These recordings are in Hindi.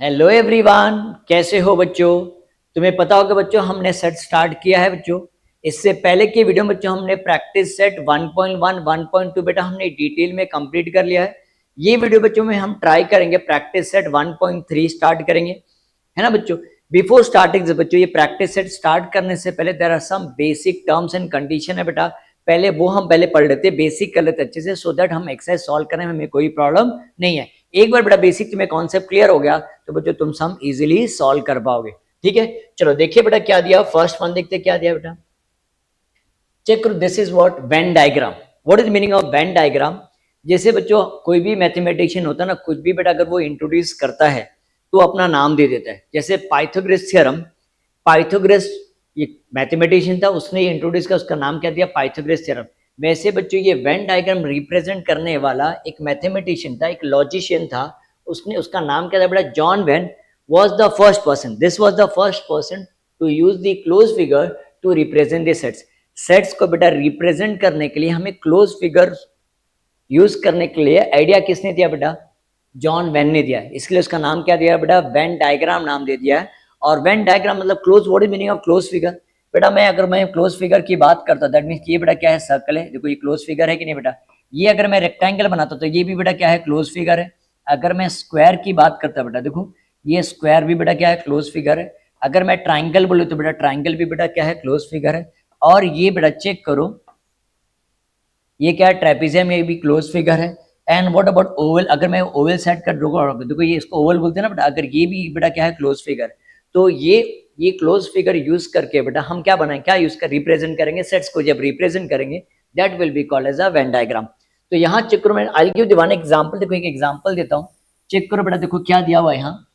हेलो एवरीवन, कैसे हो बच्चों। तुम्हें पता होगा बच्चों, हमने सेट स्टार्ट किया है बच्चों। इससे पहले की वीडियो में बच्चों हमने प्रैक्टिस सेट 1.1 1.2 बेटा हमने डिटेल में कंप्लीट कर लिया है। ये वीडियो बच्चों में हम ट्राई करेंगे, प्रैक्टिस सेट 1.3 स्टार्ट करेंगे, है ना बच्चों। बिफोर स्टार्टिंग से बच्चों, ये प्रैक्टिस सेट स्टार्ट करने से पहले there are some basic terms and condition है बेटा। पहले वो हम पढ़ लेते हैं, बेसिक कर लेते अच्छे से, सो दैट हम एक्सरसाइज सॉल्व करने में हमें कोई प्रॉब्लम नहीं है। एक बार बेटा बेसिक तुम्हें कॉन्सेप्ट क्लियर हो गया तो बच्चों तुम सम इजीली सॉल्व कर पाओगे। ठीक है, चलो देखिए बेटा क्या दिया। फर्स्ट वन देखते क्या दिया बेटा। चेक करो, this is what Venn diagram. What is meaning of Venn diagram. जैसे बच्चों कोई भी मैथमेटिशियन होता है ना, कुछ भी बेटा अगर वो इंट्रोड्यूस करता है तो अपना नाम दे देता है। जैसे पाइथागोरस थ्योरम, पाइथागोरस ये मैथमेटिशियन था, उसने इंट्रोड्यूस किया, उसका नाम क्या दिया, पाइथागोरस थ्योरम। वैसे बच्चों ये वेन डायग्राम रिप्रेजेंट करने वाला एक मैथमेटिशियन था, एक लॉजिशियन था। उसने, उसका नाम क्या था बेटा, John when was the first person, this was the first person to use the close figure to represent the sets। Sets को बेटा रिप्रेजेंट करने के लिए हमें क्लोज फिगर यूज करने के लिए आइडिया किसने दिया बेटा, जॉन वेन ने दिया। इसलिए उसका नाम क्या दिया बेटा, वेन डायग्राम नाम दे दिया है। और वेन डायग्राम मतलब close, what is meaning of close figure. बेटा अगर मैं क्लोज फिगर की बात करता, दैट मीन्स ये बेटा क्या है, सर्कल है। देखो ये क्लोज फिगर है कि नहीं बेटा। ये अगर मैं रेक्टेंगल बनाता तो ये भी बेटा क्या है, क्लोज फिगर है। अगर मैं स्क्वायर की बात करता बेटा, देखो ये स्क्वायर भी बेटा क्या है, क्लोज फिगर है। अगर मैं ट्राइंगल बोलूँ तो बेटा ट्राइंगल भी बेटा क्या है, क्लोज फिगर है। और ये बेटा चेक करो, ये क्या है, ट्रेपेजियम, ये भी क्लोज फिगर है। एंड व्हाट अबाउट ओवल, अगर मैं ओवल सेट कर दूंगा, देखो ये इसको ओवल बोलते हैं ना बेटा, अगर ये भी बेटा क्या है, क्लोज फिगर। तो ये क्लोज फिगर यूज करके बेटा हम क्या बनाएं, क्या यूज कर रिप्रेजेंट करेंगे सेट्स को। जब रिप्रेजेंट करेंगे that will be called as a Venn diagram. तो यहाँ चेक करो, मैं I give the one example. देखो एक एग्जांपल देता हूँ, चेक करो बेटा। देखो क्या दिया हुआ है यहाँ,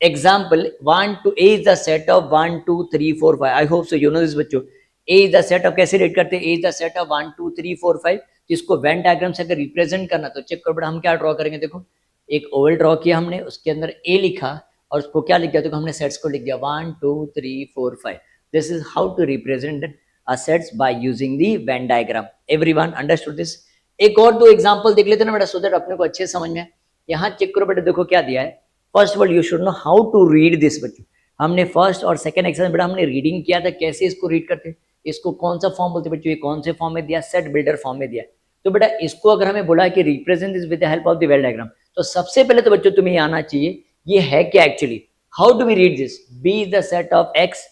example 1 to A is the set of 1 2 3 4 5। I hope so you know this बच्चों। A is the set of, कैसे रेट करते हैं, A is the set of 1 2 3 4 5। इसको वेन डायग्राम से अगर रिप्रेजेंट करना तो चेक करो बेटा हम क्या ड्रॉ करेंगे। देखो एक ओवल ड्रॉ किया हमने, उसके अंदर A लिखा और उसको क्या लिख दिया, देखो हमने सेट्स को लिख दिया 1 2 3 4 5। This is how to represent a sets by using the Venn diagram. Everyone understood this. एक और दो एग्जांपल देख लेते ना बेटा, सो दैट अपने को अच्छे समझ में। यहाँ चेक करो बेटा, देखो क्या दिया है। First of all you should know how to read this बच्चों। हमने फर्स्ट और सेकंड एक्सरसाइज बेटा हमने रीडिंग किया था, कैसे इसको रीड करते हैं, इसको कौन सा फॉर्म बोलते हैं बच्चों, ये कौन से फॉर्म में दिया, सेट बिल्डर फॉर्म में दिया। तो बेटा इसको अगर हमें बोला कि represent this with the help of the when diagram, तो सबसे पहले तो बच्चों तुम्हें आना चाहिए ये है क्या actually. How do we read this, B is the set of X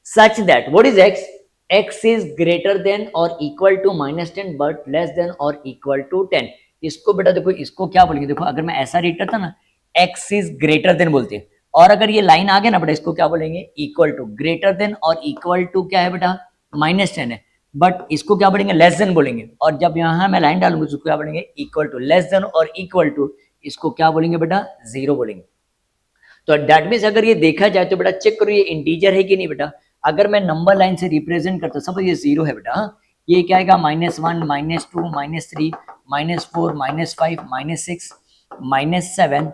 such that, what is X, X is greater than और equal to -10 but less than और इक्वल टू 10। इसको बेटा देखो, इसको क्या बोलेंगे, देखो अगर मैं ऐसा रीड करता ना, एक्स इज ग्रेटर देन बोलते हैं। और अगर ये लाइन आ गया ना बेटा, इसको क्या बोलेंगे, इक्वल टू। ग्रेटर देन और इक्वल टू क्या है बेटा, -10 है, बट इसको क्या बोलेंगे, लेस देन बोलेंगे। और जब यहाँ मैं लाइन डालूंगा इसको क्या बोलेंगे, इक्वल टू। लेस देन और इक्वल टू इसको क्या बोलेंगे बेटा, 0 बोलेंगे। तो दैट मीन्स अगर ये देखा जाए तो बेटा चेक करो ये इंटीजर है कि नहीं बेटा। अगर मैं नंबर लाइन से रिप्रेजेंट करता हूँ, सपोज ये 0 है बेटा, ये क्या आएगा, -1 -2 -3 -4 -5 -6 -7,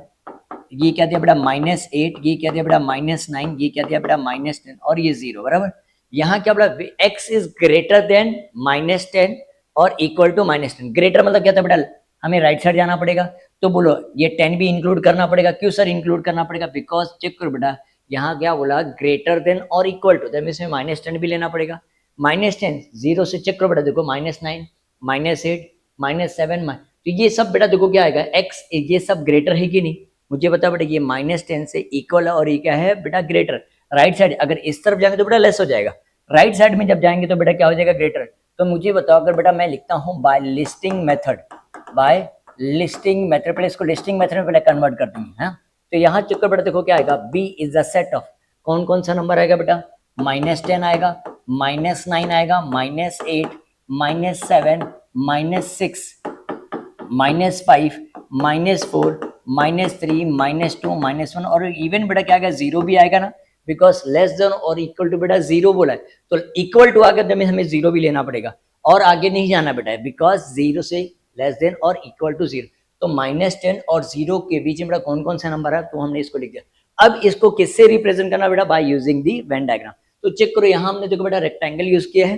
ये क्या दिया बेटा, -8, ये क्या दिया बेटा, -9, ये क्या दिया बेटा, -10 और ये 0 बराबर। यहाँ क्या बेटा, x इज ग्रेटर देन -10 और इक्वल टू -10। ग्रेटर मतलब क्या था बेटा, हमें राइट साइड जाना पड़ेगा, तो बोलो ये 10 भी इंक्लूड करना पड़ेगा। क्यों सर इंक्लूड करना पड़ेगा, बिकॉज चेक करो बेटा यहाँ क्या बोला, ग्रेटर देन और इक्वल टू, दैट इसमें -10 भी लेना पड़ेगा। -10 0 से चेक करो बेटा, देखो -9 -8 -7 तो ये सब बेटा देखो क्या आएगा, x ये सब ग्रेटर है कि नहीं, मुझे बता बेटा ये -10 से इक्वल है और ये क्या है बेटा, ग्रेटर। राइट साइड अगर इस तरफ जाएंगे तो बेटा लेस हो जाएगा, राइट साइड में जब जाएंगे तो बेटा क्या हो जाएगा, ग्रेटर। तो मुझे बताओ अगर बेटा मैं लिखता हूँ by listing method, by listing method, पहले इसको लिस्टिंग मेथड में पहले कन्वर्ट कर देंगे, हाँ। तो यहाँ चक्कर बेटा देखो क्या आएगा, B is the set of, कौन कौन सा नंबर आएगा बेटा, -10 आएगा, -9 आएगा, -8 -7 -6 -5 -4 -3 -2 -1 और इवन बेटा क्या आएगा, 0 भी आएगा ना, बिकॉज लेस देन और इक्वल टू बेटा 0 बोला है। तो इक्वल टू आगे तो हमें 0 भी लेना पड़ेगा और आगे नहीं जाना बेटा, बिकॉज 0 से लेस देन और इक्वल टू 0। तो -10 और 0 के बीच में बेटा कौन कौन सा नंबर है, तो हमने इसको लिख दिया। अब इसको किससे रिप्रेजेंट करना बेटा, bye using the Venn diagram. तो चेक करो यहाँ हमने देखो बेटा रेक्टेंगल यूज किया है,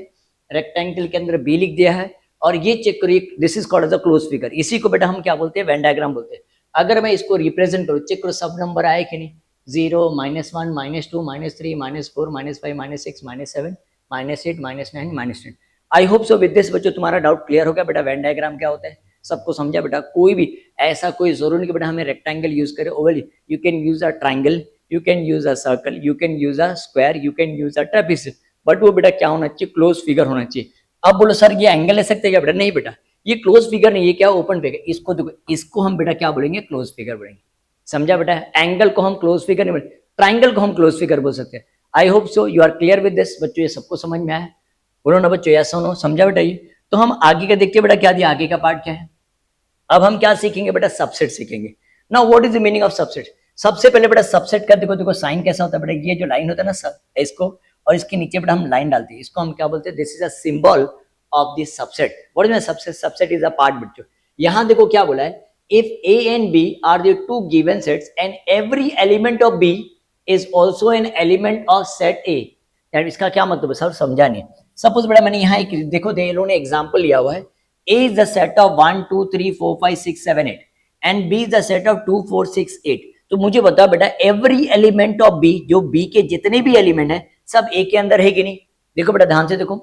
रेक्टेंगल के अंदर बी लिख दिया है और ये चेक करो, this is called as a close figure. इसी को बेटा हम क्या बोलते हैं, वेन डायग्राम बोलते हैं। अगर मैं इसको रिप्रेजेंट करूँ, चेक करो सब नंबर आए कि नहीं, 0 -1 -2 -3 -4 -5 -6 -7 -8 -9 -10। आई होप सो विद दिस बच्चों तुम्हारा डाउट क्लियर हो गया बेटा। वेन डायग्राम क्या होता है सबको समझा बेटा। कोई भी ऐसा कोई जरूरी नहीं कि बेटा हमें रेक्टेंगल यूज करे, Oval you can use a triangle, you can use a circle, you can use a square, you can use a trapezium, but वो बेटा क्या होना चाहिए, क्लोज फिगर होना चाहिए। अब बोलो सर ये एंगल ले सकते हैं क्या बेटा? नहीं बेटा, ये क्लोज फिगर नहीं, ये क्या ओपन फिगर। इसको देखो, इसको हम बेटा क्या बोलेंगे, क्लोज फिगर बोलेंगे। समझा बेटा? एंगल को हम क्लोज फिगर नहीं बोलेंगे, ट्राइंगल को हम क्लोज फिगर बोल सकते हैं। I hope so you are clear with this बच्चों, ये सबको समझ में आया? बोलो ना बच्चों, यस और नो, समझा बेटा? ये तो हम आगे का देखते हैं बेटा, क्या दिया आगे का पार्ट क्या है। अब हम क्या सीखेंगे बेटा, सबसेट सीखेंगे। Now what is the meaning of subset? सबसे पहले बेटा सबसेट का देखो, देखो साइन कैसा होता है बेटा, ये जो लाइन होता है ना सब इसको, और इसके नीचे बेटा हम लाइन डालते हैं, इसको हम क्या बोलते हैं, this is a symbol of the subset. What is subset? Subset is a part बच्चों। यहां देखो क्या बोला है, if A and B are the two given sets and every element of B is also an element of set A, यार इसका क्या मतलब है सर, समझा नहीं। सपोज बेटा मैंने यहाँ एक देखो दे लोगों ने एग्जांपल लिया हुआ है, A is the set of 1 2 3 4 5 6 7 8 and B is the set of 2 4 6 8। तो मुझे बताओ बेटा एवरी एलिमेंट ऑफ B, जो B के जितने भी एलिमेंट है सब A के अंदर है कि नहीं? देखो बेटा ध्यान से देखो,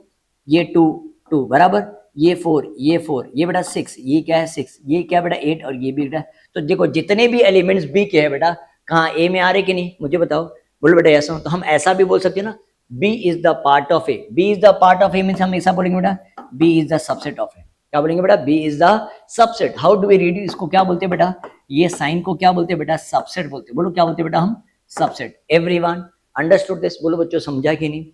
ये 2 2 बराबर, ये 4 ये 4, ये बेटा 6, ये क्या है 6, ये क्या बेटा 8, और ये भी बेटा। तो देखो जितने भी एलिमेंट्स बी के हैं बेटा कहाँ ए में आ रहे कि नहीं, मुझे बताओ। बोलो बेटा ऐसा। तो हम ऐसा भी बोल सकते हैं ना, B is the part of A. B is the part of A means हम ऐसा बोलेंगे बेटा, B is the subset of A. क्या बोलेंगे बेटा? B is the subset. How do we read? इसको क्या बोलते हैं बेटा, ये साइन को क्या बोलते हैं बेटा, सबसेट बोलते हैं। बोलो क्या बोलते हैं बेटा हम, सबसेट। Everyone understood this? बोलो बच्चों समझा कि नहीं?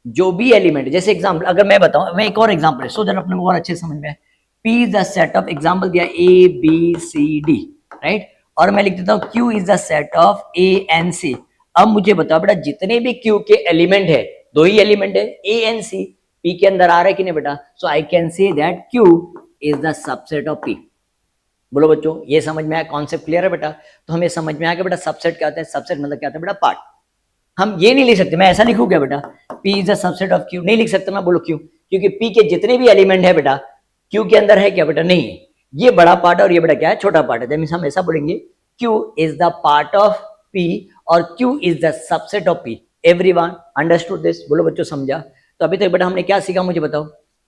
जो भी एलिमेंट, जैसे एग्जांपल अगर मैं बताऊं, मैं एक और एग्जांपल है सो दैट अपने को और अच्छे समझ में आए। P is the set of, example दिया A B C D, right, और मैं लिख देता हूं Q is the set of A N C। अब मुझे बताओ बेटा जितने भी Q के एलिमेंट है, दो ही एलिमेंट है A N C, P के अंदर आ रहा है कि नहीं बेटा? So I can say that Q is the subset of P। बोलो बच्चों ये समझ में आया? कॉन्सेप्ट क्लियर है बेटा? तो हमें समझ में आ गया बेटा सबसेट क्या होता है। सबसेट मतलब क्या होता है बेटा, पार्ट। हम ये नहीं लिख सकते, मैं ऐसा लिखूं क्या बेटा, P is the subset of Q? नहीं लिख सकता ना। बोलो क्यों? क्योंकि P के जितने भी एलिमेंट है बेटा Q के अंदर है क्या बेटा? नहीं है। ये बड़ा पार्ट और ये बेटा क्या है, छोटा पार्ट है। मींस हम ऐसा बोलेंगे Q is the part of P और Q is the subset of P। Everyone understood this? बोलो बच्चों समझा? तो अभी तक बेटा हमने क्या सीखा मुझे बताओ?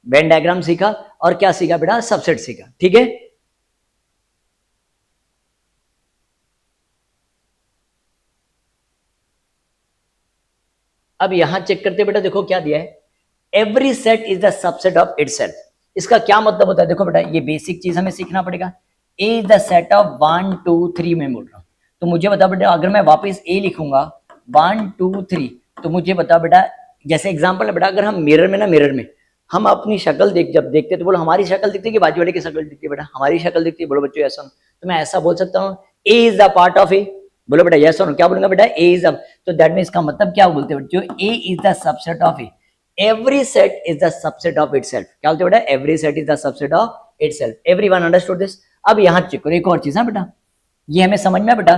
वेन डायग्राम सीखा और क्या सीखा बेटा, सबसेट सीखा। ठीक है, अब यहां चेक करते बेटा, देखो क्या दिया है, every set is the subset of itself. इसका क्या मतलब होता है? देखो बेटा ये बेसिक चीज हमें सीखना पड़ेगा। ए इज द सेट ऑफ 1 2 3 में बोल रहा हूं, तो मुझे बता बेटा अगर मैं वापस ए लिखूंगा 1 2 3, तो मुझे बता बेटा, जैसे एग्जांपल है बेटा, अगर हम मिरर में ना, मिरर में हम अपनी शक्ल जब देखते तो बोलो हमारी शक्ल दिखती है कि बाजू वाले की शक्ल दिखती है बेटा? हमारी शक्ल दिखती है। बोलो बच्चों ऐसा, तो मैं ऐसा बोल सकता हूँ ए is the part of A. बोलो बेटा यस और क्या बोलूंगा बेटा, ए इज अब, तो दैट मीन्स का मतलब क्या बोलते हैं बच्चों, A is the subset of A. Every set is the subset of itself. क्या बोलते हैं बेटा, every set is the subset of itself. Everyone understood this? अब यहां चेक करो एक और चीज है बेटा, ये हमें समझ में बेटा,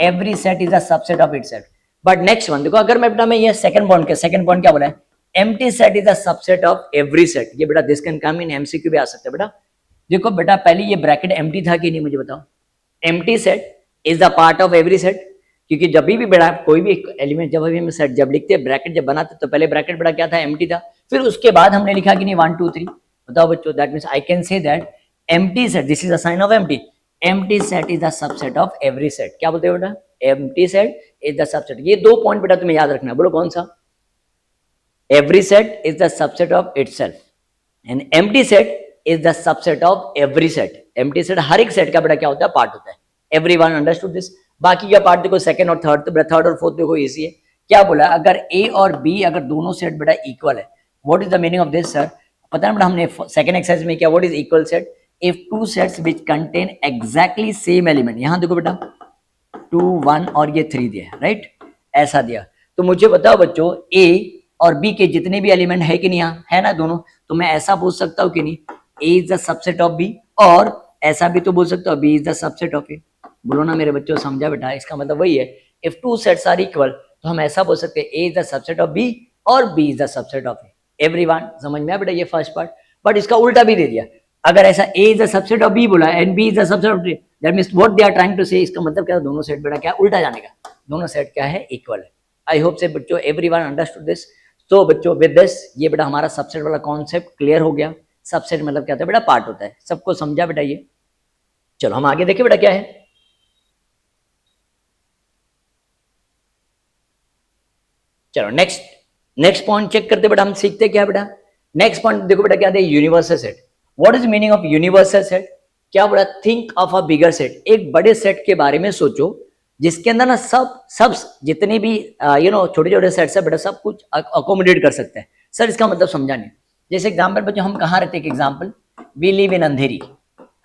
every set is the subset of itself. But next one देखो, अगर मैं बेटा मैं ये सेकंड पॉइंट क्या बोला है, empty set is the subset of every set. ये बेटा this can come in MCQ भी आ सकता है बेटा। देखो बेटा पहले ये ब्रैकेट एम्प्टी था कि नहीं, मुझे बताओ। Empty set is the part of every set, क्योंकि जब भी बेटा कोई भी एलिमेंट जब भी हम सेट जब लिखते हैं, ब्रैकेट जब बनाते तो पहले ब्रैकेट बेटा क्या था, एम्प्टी था। फिर उसके बाद हमने लिखा कि नहीं 1 2 3। बताओ बच्चों, that means I can say that empty set, this is the sign of empty, empty set is the subset of every set. क्या बोलते हो बेटा, empty set is the subset. ये दो पॉइंट बेटा तुम्हें याद रखना है। बोलो कौन सा, every set is the subset of itself and empty set is the subset of every set. Empty set हर एक सेट का बेटा क्या होता है, पार्ट होता है। Everyone understood this? बाकी का पार्ट देखो सेकंड और थर्ड, तो थर्ड और फोर्थ देखो इजी है। क्या बोला, अगर ए और बी अगर दोनों सेट बेटा इक्वल है, what is the meaning of this sir? पता है बेटा हमने सेकंड एक्सरसाइज में क्या, what is equal set? If two sets which contain exactly same element, यहां देखो बेटा 2 1 और ये 3 दिया है, राइट, ऐसा दिया। तो मुझे बताओ बच्चों ए और बी के जितने भी एलिमेंट है कि नहीं, यहाँ है ना दोनों, तो मैं ऐसा बोल सकता हूँ कि नहीं, A is the subset of B, और ऐसा भी तो बोल सकता हूँ B is the subset of A. बोलो ना मेरे बच्चों, समझा बेटा? इसका मतलब वही है, if two sets are equal तो हम ऐसा बोल सकते हैं A is the subset of B और B is the subset of A. Everyone समझ में आया बेटा ये फर्स्ट पार्ट? बट इसका उल्टा भी दे दिया, अगर ऐसा A is the subset of B बोला and B is the subset of A, that means what they are trying to say, इसका मतलब क्या है, दोनों सेट बेटा क्या उल्टा जाने का, दोनों सेट क्या है इक्वल है। आई होप से बच्चों एवरीवन अंडरस्टूड दिस। तो बच्चों विद दिस ये बेटा हमारा सबसेट वाला कॉन्सेप्ट क्लियर हो गया। सबसेट मतलब क्या होता है बेटा, पार्ट होता है, सबको समझा बेटा ये। चलो हम आगे देखें बेटा क्या है। चलो नेक्स्ट पॉइंट चेक करते बेटा, हम सीखते क्या बेटा। नेक्स्ट पॉइंट देखो बेटा क्या है, universal set. What is meaning of universal set? क्या बोला, think of a bigger set, एक बड़े सेट के बारे में सोचो जिसके अंदर ना सब जितने भी छोटे छोटे सेट्स है बेटा सब कुछ अकोमोडेट कर सकते हैं। सर इसका मतलब समझा नहीं। जैसे एग्जाम्पल बच्चों हम कहाँ रहते हैं, एग्जाम्पल वी लिव इन अंधेरी,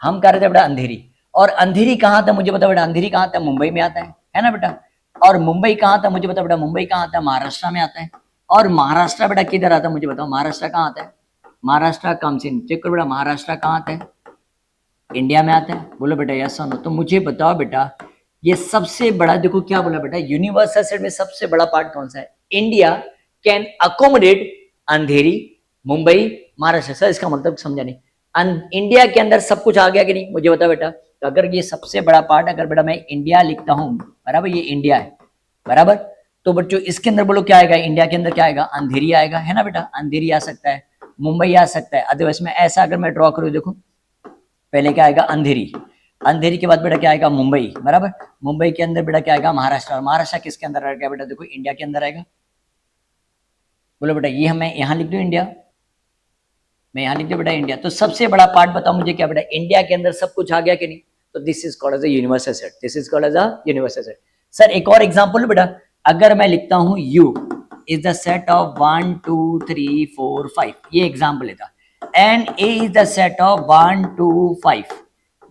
हम कह रहे थे बेटा अंधेरी, और अंधेरी कहाँ आता है मुझे बता बेटा, अंधेरी कहाँ आता है, मुंबई में आता है ना बेटा। और मुंबई कहाँ आता है मुझे बता बेटा, मुंबई कहाँ आता है, महाराष्ट्र में आता है। और महाराष्ट्र बेटा किधर आता है मुझे बताओ, महाराष्ट्र कहाँ आता है, महाराष्ट्र कम्स इन, चेक करो बेटा महाराष्ट्र कहाँ आता है, इंडिया में आता है। बोलो बेटा यस और नो। तो मुझे बताओ बेटा ये सबसे बड़ा, देखो क्या बोला बेटा, यूनिवर्सल सेट में सबसे बड़ा पार्ट कौन सा है, India can accommodate Andheri, Mumbai, Maharashtra. Sir इसका मतलब समझा नहीं, इंडिया के अंदर सब कुछ आ गया कि नहीं मुझे बता बेटा। तो अगर ये सबसे बड़ा पार्ट, अगर बेटा मैं इंडिया लिखता हूं बराबर, ये इंडिया है बराबर, तो बच्चों इसके अंदर बोलो क्या आएगा, इंडिया के अंदर क्या आएगा, अंधेरी आएगा, है ना बेटा, अंधेरी आ सकता है, मुंबई आ सकता है। अदरवाइज में ऐसा अगर मैं ड्रॉ करूं, देखो पहले क्या आएगा अंधेरी, अंधेरी के बाद बेटा क्या आएगा मुंबई बराबर, मुंबई के अंदर बेटा क्या आएगा महाराष्ट्र, और महाराष्ट्र किसके अंदर आएगा बेटा, देखो इंडिया के अंदर आएगा। बोलो बेटा ये हमें यहाँ लिख दो इंडिया, मैं यहाँ लिख दो बेटा इंडिया। तो सबसे बड़ा पार्ट बताओ मुझे क्या बेटा, इंडिया के अंदर सब कुछ आ गया कि नहीं, तो this is called as a universal set, this is called as a universal set. Sir एक और एग्जांपल बेटा, अगर मैं लिखता हूं U is the set of 1 2 3 4 5, ये एग्जांपल लेता, and A is the set of 1 2 5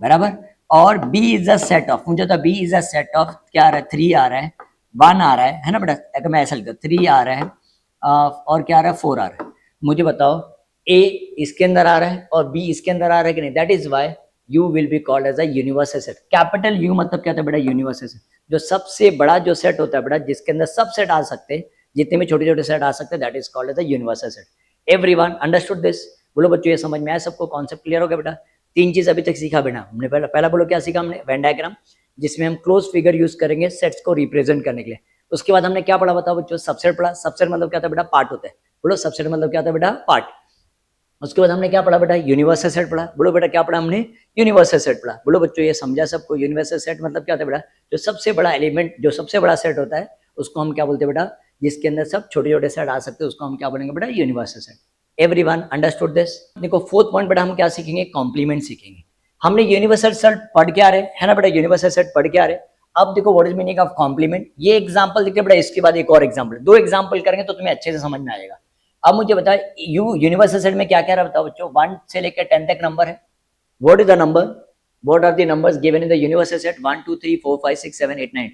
बराबर, और B is the set of, मुझे तो B is the set of क्या आ रहा है, 3 आ रहा है, 1 आ रहा है ना बेटा, अगर मैं ऐसा लिखता 3 आ रहा है और क्या आ रहा है 4 आ रहा है, मुझे बताओ A इसके अंदर आ रहा है और B इसके अंदर आ रहा है कि नहीं, that is why U will be called as a universal set. Capital U मतलब क्या होता है बेटा, यूनिवर्सल सेट, जो सबसे बड़ा जो सेट होता है बेटा, जिसके अंदर सब सेट आ सकते हैं, जितने भी छोटे छोटे सेट आ सकते हैं, that is called as a universal set. Everyone understood this? बोलो बच्चों ये समझ में आया सबको, कॉन्सेप्ट क्लियर हो गया बेटा। 3 चीज अभी तक सीखा बेटा हमने, पहला बोलो क्या सीखा हमने, वेन डायग्राम, जिसमें हम क्लोज फिगर यूज करेंगे सेट्स को रिप्रेजेंट करने के लिए। उसके बाद हमने क्या पढ़ा बताओ बच्चों, सबसेट पढ़ा। सबसेट मतलब क्या था बेटा, पार्ट होता है। बोलो सबसेट मतलब क्या था बेटा, पार्ट। उसके बाद हमने क्या पढ़ा बेटा, यूनिवर्सल सेट पढ़ा। बोलो बेटा क्या पढ़ा हमने, यूनिवर्सल सेट पढ़ा। बोलो बच्चों ये समझा सबको, यूनिवर्सल सेट मतलब क्या होता है बेटा, जो सबसे बड़ा एलिमेंट, जो सबसे बड़ा सेट होता है उसको हम क्या बोलते हैं बेटा, जिसके अंदर सब छोटे छोटे सेट आ सकते हैं, उसको हम क्या बोलेंगे बेटा, universal set. Everyone understood this? देखो फोर्थ पॉइंट बेटा हम क्या सीखेंगे, कॉम्प्लीमेंट सीखेंगे। हमने यूनिवर्सल सेट पढ़ के आ रहे है ना बेटा, यूनिवर्सल सेट पढ़ के आ रहे। अब देखो what is meaning of complement, ये एग्जांपल देखिए बेटा, इसके बाद एक और एग्जांपल, 2 एग्जांपल करेंगे तो तुम्हें अच्छे से समझ में आएगा। अब मुझे बताओ यूनिवर्सल सेट में क्या क्या रहा बताओ बच्चों, 1 से लेकर 10 तक नंबर है। What is the number, what are the numbers given in the universal set, 1 2 3 4 5 6 7 8 9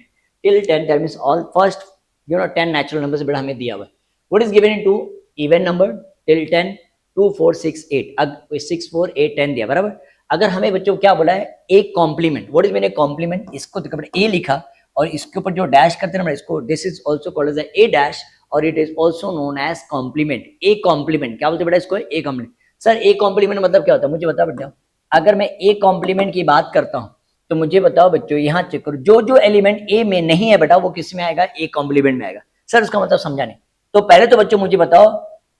till 10, that means all first 10 natural numbers बेटा हमें दिया हुआ है। What is given in two even number till 10 2 4 6 8, अब 6 4 8 10 दिया बराबर। अगर हमें बच्चों क्या बोला है, एक complement, what is meaning complement, इसको देखो बेटा ए लिखा और इसके ऊपर जो डैश करते हैं ना इसको, this is also called as A dash और it is also known as complement. A complement क्या बोलते हैं बेटा इसको, A complement. Sir A complement मतलब क्या होता है मुझे बता बेटा, अगर मैं ए कॉम्प्लीमेंट की बात करता हूं तो मुझे बताओ बच्चों, यहाँ चेक करो, जो जो एलिमेंट ए में नहीं है बेटा वो किस में आएगा, ए कॉम्प्लीमेंट में आएगा। सर उसका मतलब समझा नहीं। तो पहले तो बच्चों मुझे बताओ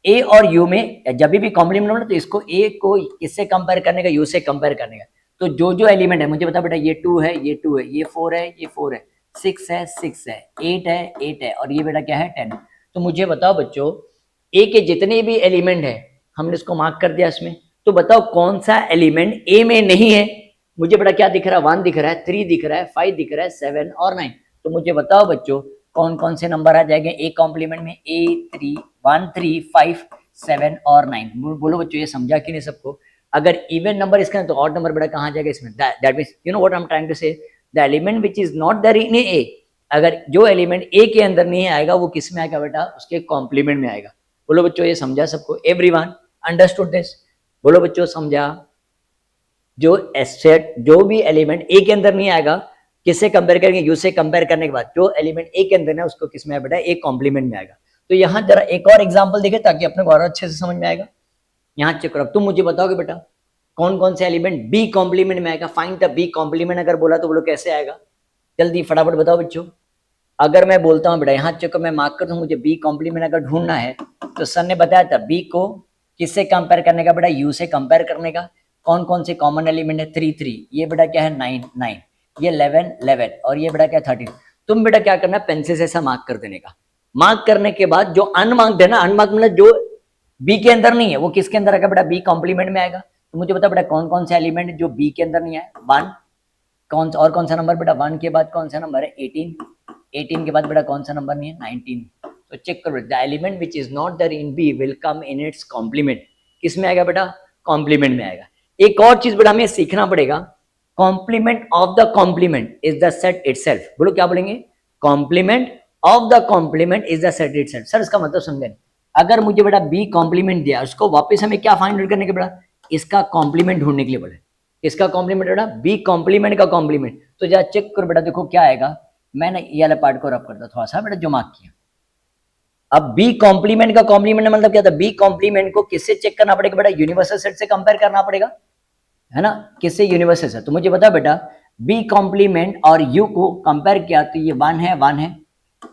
ए और यू में जब भी कॉम्प्लीमेंट हो तो इसको ए को किससे कंपेयर करने का, यू से कंपेयर करने का। तो जो जो एलिमेंट है मुझे बता बेटा, ये 2 है, ये 2 है, ये 4 है, ये 4 है, 6 है, 6 है, 8 है, 8 है, और ये बेटा क्या है 10 है। तो मुझे बताओ बच्चों ए के जितने भी एलिमेंट है हमने इसको मार्क कर दिया इसमें, तो बताओ कौन सा एलिमेंट ए में नहीं है। मुझे बेटा क्या दिख रहा है, 1 दिख रहा है, 3 दिख रहा है, 5 दिख रहा है, 7 और 9। तो मुझे बताओ बच्चों कौन कौन से नंबर आ जाएंगे ए कॉम्प्लीमेंट में, ए 3 1 3 5 7 और 9। बोलो बच्चों ये समझा कि नहीं सबको। अगर इवन नंबर इसका तो ऑड नंबर बेटा कहाँ जाएगा इसमें, that means you know what I am trying to say, the element which is not there in A, अगर जो एलिमेंट ए के अंदर नहीं आएगा वो किस में आएगा बेटा, उसके कॉम्प्लीमेंट में आएगा। बोलो बच्चों ये समझा सबको, एवरीवन अंडरस्टूड दिस? बोलो बच्चों समझा? जो सेट जो भी एलिमेंट ए के अंदर नहीं आएगा किससे कंपेयर करेंगे, यू से कंपेयर करने के बाद जो एलिमेंट ए के अंदर है उसको किस में बेटा, ए कॉम्प्लीमेंट में आएगा। तो यहाँ जरा एक और एग्जांपल देखे ताकि अपने को और अच्छे से समझ में आएगा। यहाँ चेक करो, तुम मुझे बताओगे बेटा कौन कौन से एलिमेंट बी कॉम्प्लीमेंट में आएगा, फाइंड द बी कॉम्प्लीमेंट अगर बोला तो बोलो कैसे आएगा, जल्दी फटाफट बताओ बच्चों। अगर मैं बोलता हूँ बेटा यहाँ चक्कर मैं मार्क करता हूँ, मुझे बी कॉम्प्लीमेंट अगर ढूंढना है तो सर ने बताया था बी को किससे कंपेयर करने का बेटा, यू से कंपेयर करने का। कौन कौन से कॉमन एलिमेंट है, 3 3, ये बेटा क्या है 9 9, ये 11 11 और ये बेटा क्या 13। तुम बेटा क्या करना, पेंसिल से ऐसा मार्क कर देने का। मार्क करने के बाद जो अनमार्क्ड है ना, अनमार्क्ड मतलब जो बी के अंदर नहीं है वो किसके अंदर आएगा बेटा, बी कॉम्प्लीमेंट में आएगा। तो मुझे बता बेटा कौन कौन से एलिमेंट जो बी के अंदर नहीं है, 1 कौन सा नंबर बेटा, 1 के बाद कौन सा नंबर है 18, 18 के बाद बेटा कौन सा नंबर नहीं है 19। तो चेक करो, the element which is not there in B will come in its complement. किस में आएगा बेटा, कॉम्प्लीमेंट में आएगा। एक और चीज बेटा हमें सीखना पड़ेगा, complement of the complement is the set itself. बोलो क्या बोलेंगे, complement of the complement is the set itself. Sir इसका मतलब समझे, अगर मुझे बेटा बी कॉम्प्लीमेंट दिया, उसको वापस हमें क्या फाइंड आउट करने के बेटा, इसका कॉम्प्लीमेंट ढूंढने के लिए बोले। इसका कॉम्प्लीमेंट बेटा बी कॉम्प्लीमेंट का कॉम्प्लीमेंट। तो जरा चेक करो बेटा, देखो क्या आएगा। मैंने ये वाला पार्ट को रब करता थोड़ा सा बेटा जो मार्क किया। अब बी कॉम्प्लीमेंट का कॉम्प्लीमेंट मतलब क्या था, बी कॉम्प्लीमेंट को किससे चेक करना पड़ेगा बेटा, यूनिवर्सल सेट से कंपेयर करना पड़ेगा, है ना, किससे, यूनिवर्सल सेट। तो मुझे बता बेटा बी कॉम्प्लीमेंट और यू को कंपेयर किया तो ये 1 है 1 है,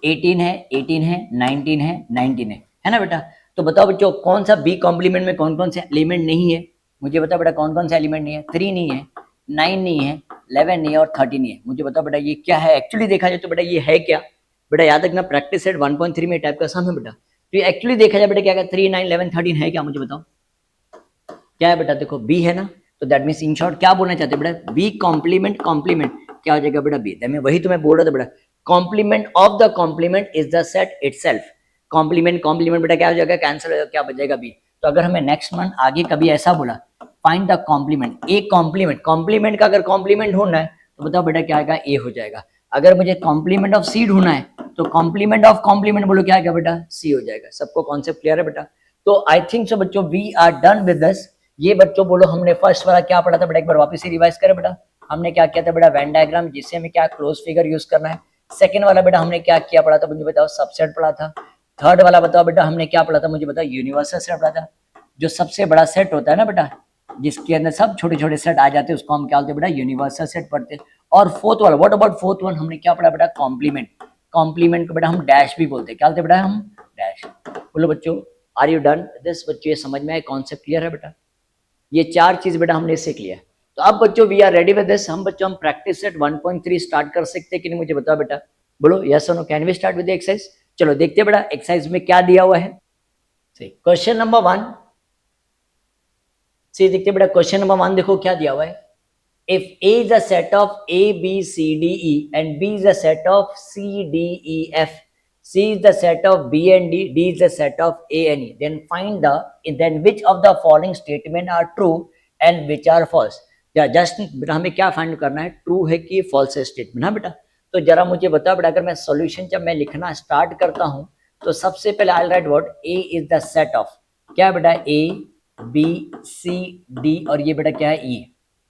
18 है 18 है, 19 है 19 है ना बेटा। तो बताओ बच्चों कौन सा बी कॉम्प्लीमेंट में कौन कौन से एलिमेंट नहीं है, मुझे बता बेटा कौन कौन से एलिमेंट नहीं है, 3 नहीं है, 9 नहीं है, 11 नहीं है और 13 नहीं है। मुझे बता बेटा ये क्या है, एक्चुअली देखा जाए तो बेटा ये है क्या बेटा, याद रखना प्रैक्टिस सेट 1.3 में टाइप का सम है बेटा। तो ये एक्चुअली देखा जाए बेटा क्या 3 9 11 13 है क्या, मुझे बताओ क्या है बेटा, देखो बी है ना। तो दैट मीन्स इन शॉर्ट क्या बोलना चाहते हैं बेटा, बी कॉम्प्लीमेंट कॉम्प्लीमेंट क्या हो जाएगा बेटा बी। मैं वही तुम्हें बोल रहा था बेटा, complement of the complement is the set itself. Complement complement बेटा क्या हो जाएगा, कैंसिल हो जाएगा, क्या बचेगा बी। तो अगर हमें नेक्स्ट मंथ आगे कभी ऐसा बोला find the complement, A complement, complement का अगर कॉम्प्लीमेंट ढूंढना है तो बताओ बेटा क्या आएगा, ए हो जाएगा। अगर मुझे कॉम्प्लीमेंट ऑफ सी ढूंढना है तो कॉम्प्लीमेंट ऑफ कॉम्प्लीमेंट बोलो क्या आएगा बेटा, सी हो जाएगा। सबको कॉन्सेप्ट क्लियर है बेटा। तो आई थिंक सो बच्चों we are done with this. ये बच्चों बोलो हमने फर्स्ट वाला क्या पढ़ा था बेटा, एक बार वापस से रिवाइज करें बेटा। हमने क्या किया था बेटा, वेन डायग्राम जिससे हमें क्या क्लोज फिगर यूज करना है। सेकंड वाला बेटा हमने क्या किया पढ़ा था, मुझे बताओ सबसेट पढ़ा था। थर्ड वाला बताओ बेटा हमने क्या पढ़ा था, मुझे बताओ यूनिवर्सल सेट पढ़ा था। जो सबसे बड़ा सेट होता है ना बेटा, जिसके अंदर सब छोटे छोटे सेट आ जाते हैं उसको हम क्या बोलते हैं बेटा, यूनिवर्सल सेट पढ़ते हैं। और फोर्थ वाला, व्हाट अबाउट फोर्थ वन, हमने क्या पढ़ा बेटा, कॉम्प्लीमेंट। कॉम्प्लीमेंट को बेटा हम डैश भी बोलते हैं, क्या बोलते हैं बेटा हम, डैश। बोलो बच्चों आर यू डन दिस, बच्चों ये समझ में आए, कॉन्सेप्ट क्लियर है बेटा। ये चार चीज बेटा हमने सीख लिया। तो अब बच्चों we are ready with this. हम बच्चों हम प्रैक्टिस सेट 1.3 स्टार्ट कर सकते हैं कि नहीं, मुझे बताओ बेटा, बोलो यस और no, can we start with the exercise. चलो देखते हैं बेटा एक्सरसाइज में क्या दिया हुआ है। क्वेश्चन नंबर 1 से देखते बेटा, क्वेश्चन नंबर 1 देखो क्या दिया हुआ है। If A is a set of A, B, C, D, E and B is a set of C, D, E, F, C is the set of B and D, D is the set of A and E, then find then which of the following statement are true and which are false। या जस्ट बेटा हमें क्या फाइंड करना है, ट्रू है कि फॉल्स है स्टेटमेंट, हाँ बेटा। तो जरा मुझे बता बेटा, अगर मैं सॉल्यूशन जब मैं लिखना स्टार्ट करता हूं तो सबसे पहले I write word A is the set of, क्या बेटा A, B, C, D और ये बेटा क्या है E,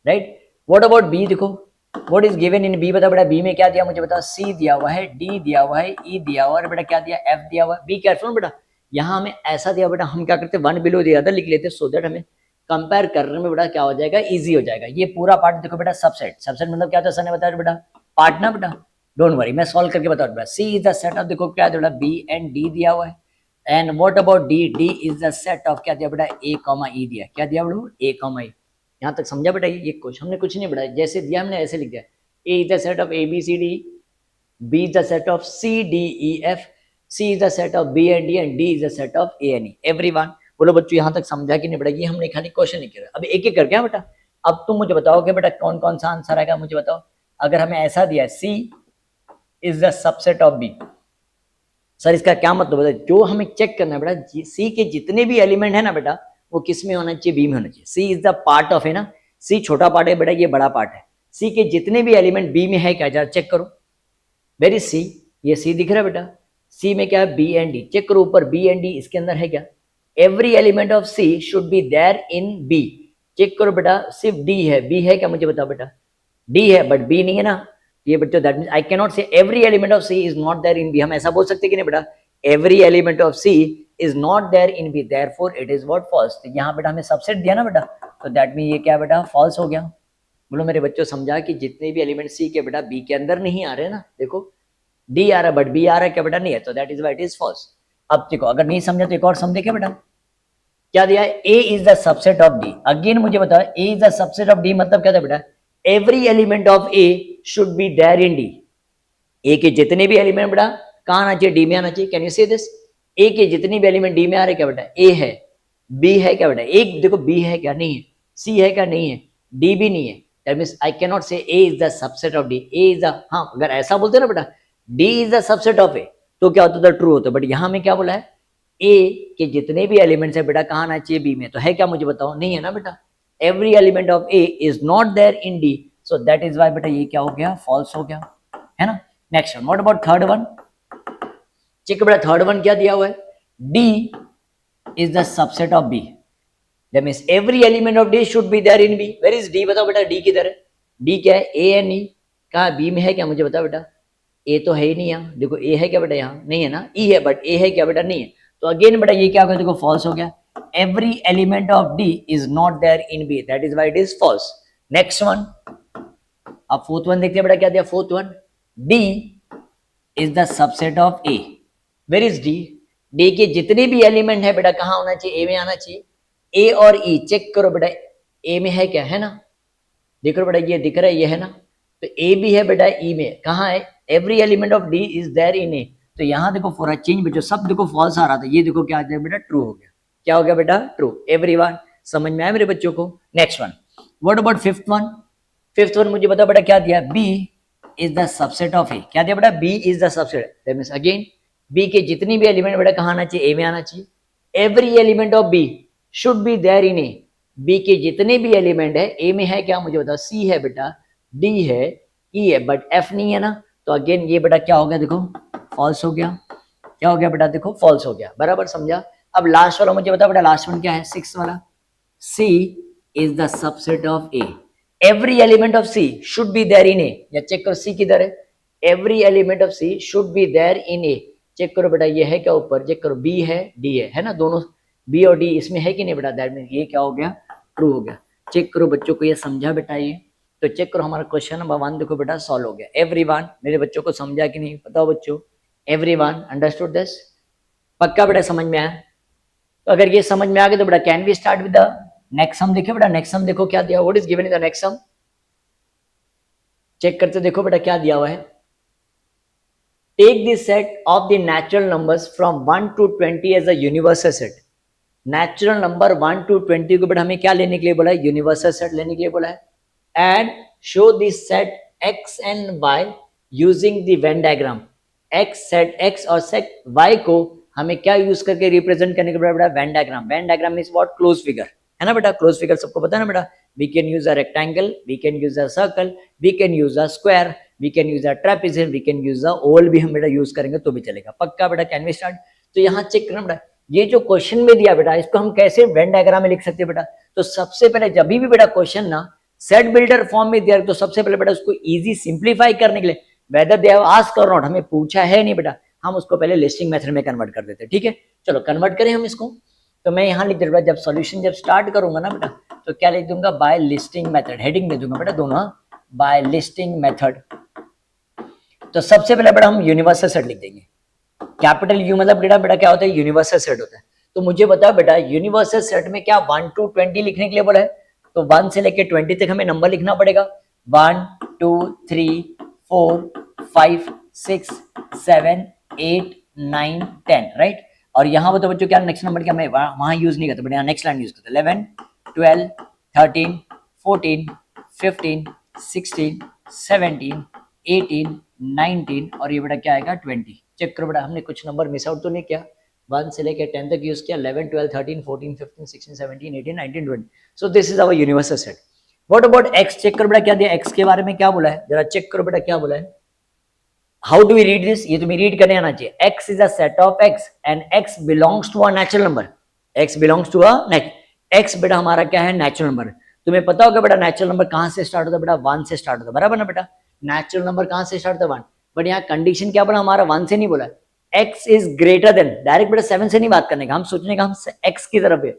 right. What about B, देखो what is given in B, बता बेटा बी में क्या दिया, मुझे बता सी दिया हुआ है, डी दिया हुआ है, ई दिया हुआ है, बेटा क्या दिया एफ दिया हुआ है। बी केयरफुल बेटा, यहाँ हमें ऐसा दिया बेटा, हम क्या करते हैं वन बिलो दिया था लिख लेते, सो दैट हमें कंपेयर करने में बेटा क्या हो जाएगा, इजी हो जाएगा। ये पूरा पार्ट देखो बेटा सबसेट, सबसेट मतलब क्या था सर ने बताया बेटा, पार्ट ना बेटा, डोंट वरी मैं सॉल्व करके बताऊँ बेटा। सी इज द सेट ऑफ, देखो क्या बेटा बी एंड डी दिया हुआ है। And what about D, D is the set of, क्या दिया बेटा ए कॉमा ई दिया, क्या दिया बेटा ए कॉमा ई। यहाँ तक समझा बेटा, ये क्वेश्चन हमने कुछ नहीं पढ़ा, जैसे दिया हमने ऐसे लिख दिया। A is the set of A B C D, B is the set of C D E F, C is the set of B and D and D is the set of A and E. Everyone बोलो बच्चों यहाँ तक समझा कि नहीं बेटा, ये हमने खाली क्वेश्चन लिखे रहा। अब एक एक करके बेटा, अब तुम मुझे बताओगे बेटा कौन कौन सा आंसर आएगा, मुझे बताओ। अगर हमें ऐसा दिया है C is the subset of B, sir इसका क्या मतलब है, जो हमें चेक करना है बेटा सी के जितने भी एलिमेंट है ना बेटा वो किस में होना चाहिए, बी में होना चाहिए। सी इज द पार्ट ऑफ, है ना, सी छोटा पार्ट है बेटा, ये बड़ा पार्ट है। सी के जितने भी एलिमेंट बी में है क्या, जरा चेक करो। वेर इज सी, ये सी दिख रहा है बेटा, सी में क्या है बी एंड डी, चेक करो ऊपर बी एंड डी इसके अंदर है क्या। Every element of C should be there in B, check करो बेटा सिर्फ डी है, बी है क्या मुझे बताओ बेटा, डी है बट बी नहीं है ना ये बच्चों। That means I can not say every element of C is not there in B, हम ऐसा बोल सकते कि नहीं बेटा, every element of C is not there in B, therefore it is what false. तो यहाँ बेटा हमें सबसेट दिया ना बेटा, तो दैट मीन ये क्या बेटा फॉल्स हो गया। बोलो मेरे बच्चों समझा कि जितने भी एलिमेंट सी के बेटा बी के अंदर नहीं आ रहे ना, देखो डी आ रहा है बट बी आ रहा है क्या बेटा नहीं है, तो that is why it is false. अब देखो अगर नहीं समझा तो एक और समझे क्या बेटा, क्या दिया है A is the subset of D. Again मुझे बताओ A is the subset of D मतलब क्या था बेटा, every element of A should be there in D. A के जितने भी एलिमेंट बेटा कहां आना चाहिए, डी में आना चाहिए। कैन यू से दिस, ए के जितने भी एलिमेंट डी में आ रहे क्या बेटा, ए है, बी है क्या बेटा, एक देखो बी है क्या नहीं है, सी है क्या नहीं है, डी भी नहीं है, that means I can not say A is the subset of D, A is the, हाँ अगर ऐसा बोलते ना बेटा D is the subset of A तो क्या होता था ट्रू होता, बट यहां में क्या बोला है ए के जितने भी एलिमेंट्स है बेटा कहां आना चाहिए बी में, तो है क्या मुझे बताओ नहीं है ना बेटा, every element of A is not there in D, so that is why बेटा ये क्या हो गया फॉल्स हो गया, है ना। Next one, what about third one, check बेटा थर्ड वन क्या दिया हुआ है, D is the subset of B, that means every element of D should be there in B. Where is D, बताओ बेटा डी किधर है, डी क्या है ए एन ई, कहा बी में है क्या मुझे बताओ बेटा, ए तो है ही नहीं यहाँ, देखो ए है क्या बेटा यहाँ नहीं है ना, ई है बट ए है क्या बेटा नहीं है, तो अगेन बेटा ये क्या हो गया देखो फॉल्स हो गया, every element of D is not there in B, that is why it is false. Next one, अब फोर्थ वन देखते हैं बेटा क्या दिया, fourth one D is the subset of A. Where is D, D के जितने भी एलिमेंट है बेटा कहां होना चाहिए, ए में आना चाहिए, ए और ई चेक करो बेटा ए में है क्या, है ना, देख रहे बेटा ये दिख रहा है ये है ना, तो ए भी है बेटा ई में, कहां है, every element of D is there in A, तो यहां देखो फॉर अ चेंज बेटा सब देखो फॉल्स आ रहा था, ये देखो क्या आ जाएगा बेटा ट्रू हो गया, क्या हो गया बेटा ट्रू। एवरीवन समझ में आया मेरे बच्चों को। Next one, what about fifth one, fifth one मुझे बता बेटा क्या दिया, B is the subset of A, क्या दिया बेटा B is the subset, that means again B के जितनी भी एलिमेंट बेटा कहां आना चाहिए, ए में आना चाहिए, every element of B should be there in A, B के जितने भी एलिमेंट है ए में है क्या मुझे बताओ, सी है बेटा, डी है, ई है, बट एफ नहीं है ना, तो अगेन ये बेटा क्या हो गया देखो फॉल्स हो गया, क्या हो गया बेटा देखो फॉल्स हो गया, बराबर समझा। अब लास्ट वाला मुझे बता बेटा लास्ट वन क्या है, सिक्स वाला, C is the subset of A, every element of C should be there in A, या चेक करो सी किधर है, every element of C should be there in A, check करो बेटा ये है क्या ऊपर, चेक करो बी है डी है ना, दोनों बी और डी इसमें है कि नहीं बेटा, दैट मीन ये क्या हो गया ट्रू हो गया। चेक करो बच्चों को ये समझा बेटा ये, तो चेक करो हमारा क्वेश्चन नंबर वन देखो बेटा सॉल्व हो गया। एवरीवन मेरे बच्चों को समझा कि नहीं बताओ बच्चों, एवरीवन अंडरस्टूड दिस, पक्का बेटा समझ में आया, तो अगर ये समझ में आ गया तो बेटा can we start with the next sum. देखिए बेटा नेक्स्ट सम देखो क्या दिया, what is given in the next sum, check करते देखो बेटा क्या दिया हुआ है, take this set of the natural numbers from 1 to 20 as a universal set. Natural number 1 to 20 को बेटा हमें क्या लेने के लिए बोला है, यूनिवर्सल सेट लेने के लिए बोला है, and show this set x and y using the Venn diagram. x set x और सेट y को हमें क्या यूज करके रिप्रेजेंट करने के लिए बेटा Venn diagram. Venn diagram means what, close figure, है ना बेटा, क्लोज फिगर सबको पता है ना बेटा, we can use a rectangle, we can use a circle, we can use a square, we can use a trapezoid, we can use a oval भी हम बेटा यूज करेंगे तो भी चलेगा, पक्का बेटा कैन वी स्टार्ट। तो यहाँ चेक करना बेटा, ये जो क्वेश्चन में दिया बेटा इसको हम कैसे वेन डायग्राम में लिख सकते हैं बेटा, तो सबसे पहले जब भी बेटा क्वेश्चन ना सेट बिल्डर फॉर्म में दिया तो सबसे पहले बेटा उसको इजी सिंप्लीफाई करने के लिए, वेदर दे हैव आस्क्ड और नॉट, हमें पूछा है नहीं बेटा, हम उसको पहले लिस्टिंग मेथड में कन्वर्ट कर देते हैं, ठीक है। चलो कन्वर्ट करें हम इसको, तो मैं यहाँ लिख दूंगा जब सॉल्यूशन जब स्टार्ट करूंगा ना बेटा तो क्या लिख दूंगा, बाय लिस्टिंग मेथड, हेडिंग दे दूंगा बेटा दोनों, बाय लिस्टिंग मेथड। तो सबसे पहले बेटा हम यूनिवर्सल सेट लिख देंगे, कैपिटल यू मतलब बेटा क्या होता है, यूनिवर्सल सेट होता है। तो मुझे बताओ बेटा यूनिवर्सल सेट में क्या 1 to 20 लिखने के लिए बोला है, तो 1 से लेके 20 तक हमें नंबर लिखना पड़ेगा, 1 2 3 4 5 6 7 8 9 10, राइट। और यहाँ बताओ बच्चों क्या नेक्स्ट नंबर क्या, मैं वहां यूज नहीं करता बट यहाँ नेक्स्ट लाइन यूज करता, 11 12 13 14 15 16 17 18 19 और ये बेटा क्या आएगा 20। चेक करो बेटा हमने कुछ नंबर मिस आउट तो नहीं किया, 1 से लेकर 10 तक यूज किया, 11 12 13 14 15 16 17 18 19 20, so this is our universal set. What about x, check करो बेटा क्या दिया, x के बारे में क्या बोला है, जरा चेक करो बेटा क्या बोला है, how do we read this, ये तुम्हें रीड करने आना चाहिए, x is a set of x and x belongs to a natural number, x belongs to a x बेटा हमारा क्या है नेचुरल नंबर। तुम्हें पता होगा बेटा नेचुरल नंबर कहां से स्टार्ट होता है बेटा, 1 से स्टार्ट होता है, बराबर ना बेटा, नेचुरल नंबर कहां से स्टार्ट होता है 1, बट यहाँ कंडीशन क्या बोला हमारा 1 से नहीं बोला, x is greater then, direct बेटा 7 से नहीं बात करने का, हम सोचने का हम x की तरफ है,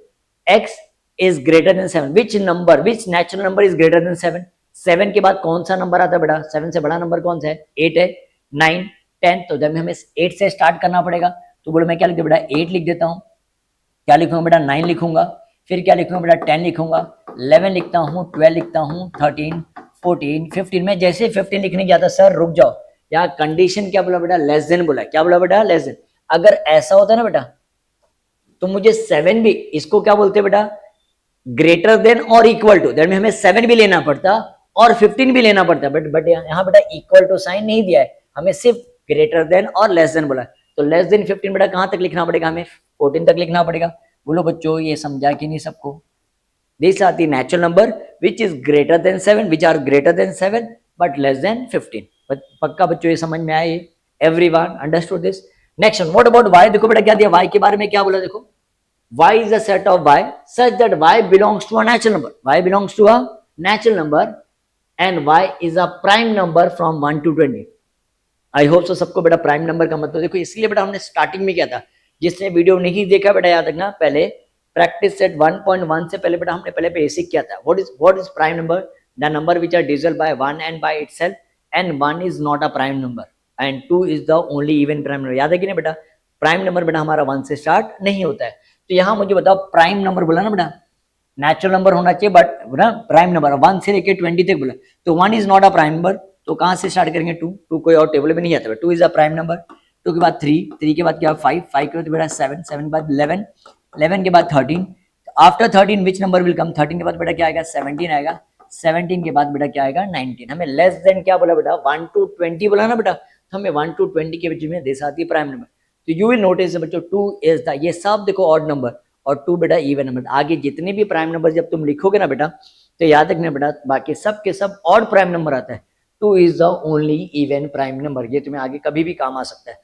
x is greater then 7, which natural number is greater then 7? 7 के बाद कौन सा नंबर आता है बेटा? 7 से बड़ा नंबर कौन सा है? 8 है, 9, 10, तो जब हमें 8 से स्टार्ट करना पड़ेगा। तो बोलो मैं क्या लिख दूं बेटा? 8 लिख देता हूँ। क्या लिखूंगा बेटा? 9 लिखूंगा। फिर क्या लिखूंगा बेटा? 10 लिखूंगा, 11 लिखता हूँ, 12 लिखता हूँ, 13, 14, 15। मैं जैसे 15 लिखने गया था, सर रुक जाओ, यहाँ कंडीशन क्या बोला बेटा? लेस देन बोला। क्या बोला बेटा? Less than. अगर ऐसा होता ना बेटा, तो मुझे 7 भी, इसको क्या बोलते हैं बेटा? ग्रेटर देन और इक्वल टू, दैट में हमें 7 भी लेना पड़ता और 15 भी लेना पड़ता, बट यहाँ बेटा इक्वल टू साइन नहीं दिया है, हमें सिर्फ ग्रेटर देन और लेस देन बोला। तो लेस देन 15 बेटा कहां तक लिखना पड़ेगा? हमें 14 तक लिखना पड़ेगा। बोलो बच्चों ये समझा कि नहीं सबको? These are the natural number which is greater than 7, which are greater than 7 but less than 15. पक्का बच्चों ये समझ में आया? ये everyone understood this? Next one, what about y? देखो बेटा क्या दिया, y के बारे में क्या बोला? देखो y is a set of y such that y belongs to a natural number. y belongs to a natural number and y is a prime number from 1 to 20. I hope सो सबको बेटा प्राइम नंबर का मतलब देखो, इसलिए बेटा हमने स्टार्टिंग में किया था। जिसने वीडियो नहीं देखा बेटा याद रखना, पहले प्रैक्टिस सेट 1.1 से पहले बेटा हमने पहले बेसिक किया था। What is prime number? The number which are divisible by 1 and by itself, and 1 is not a prime number and 2 is the only even prime number. याद है कि नहीं बेटा? प्राइम नंबर बेटा हमारा 1 से स्टार्ट नहीं होता है। तो यहाँ मुझे बताओ, प्राइम नंबर बोला ना बेटा, नेचुरल नंबर होना चाहिए बट ना प्राइम नंबर 1 से लेके 20 तक बोला, तो 1 is not a prime number. तो कहां से स्टार्ट करेंगे? 2 कोई और टेबल में नहीं आता। 2 इज अ प्राइम नंबर। 2 के बाद 3 के बाद क्या? 5 के बाद बेटा 7 के बाद 11 के बाद 13। After 13 which number will come? 13 के बाद बेटा क्या आएगा? 17 आएगा। 17 के बाद बेटा क्या आएगा? 19। हमें लेस देन क्या बोला बेटा? 1 to 20 बोला ना बेटा, तो हमें 1 to 20 के बीच में दे आती है प्राइम नंबर। तो यू विल नोटिस बच्चों 2 इज द, ये सब देखो ऑड नंबर और 2 बेटा इवन नंबर। आगे जितने भी प्राइम नंबर जब तुम लिखोगे ना बेटा, तो याद रखना बेटा बाकी सब के सब ऑड प्राइम नंबर आता है। 2 is the only even prime number. ये तुम्हें आगे कभी भी काम आ सकता है।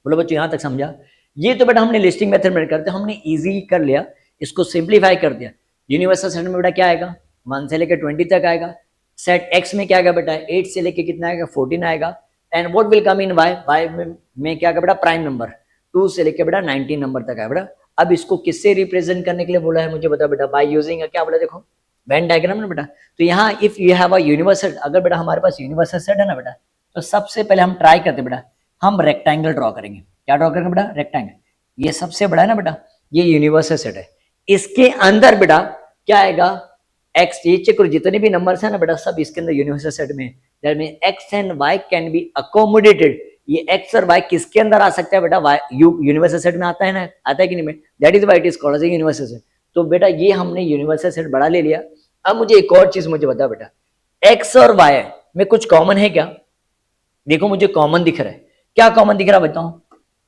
बोलो बच्चों यहाँ तक समझा? ये तो बेटा हमने लिस्टिंग मेथड में करते, हमने इजी कर लिया, इसको सिंप्लीफाई कर दिया। यूनिवर्सल सेट में बेटा क्या आएगा? 1 से लेकर 20 तक आएगा। सेट एक्स में क्या आएगा बेटा? 8 से लेकर कितना आएगा? 14 आएगा। And what will come in Y? Y में क्या आएगा बेटा? प्राइम नंबर 2 से लेकर बेटा 19 नंबर तक आएगा बेटा। अब इसको किससे रिप्रेजेंट करने के लिए बोला है मुझे बता बेटा? बाय यूजिंग क्या बोला? देखो वेन डायग्राम ना बेटा। तो यहाँ if you have a universal, अगर बेटा हमारे पास यूनिवर्सल सेट है ना बेटा, तो सबसे पहले हम ट्राई करते बेटा, हम रेक्टेंगल ड्रॉ करेंगे। क्या ड्रॉ करेंगे बेटा? रेक्टेंगल। ये सबसे बड़ा है ना बेटा, ये यूनिवर्सल सेट है। इसके अंदर बेटा क्या आएगा? एक्स। ये चेक करो जितने भी नंबर्स है ना बेटा, सब इसके अंदर यूनिवर्सल सेट में। That mean X and Y can be accommodated. ये एक्स और वाई किसके अंदर आ सकता है बेटा? वाई यूनिवर्सल सेट में आता है ना, आता है कि नहीं? That is why it is called as universal set. तो बेटा ये हमने यूनिवर्सल सेट बड़ा ले लिया। अब मुझे एक और चीज मुझे बता बेटा, एक्स और वाई में कुछ कॉमन है क्या? देखो मुझे कॉमन दिख रहा है। क्या कॉमन दिख रहा है बताओ?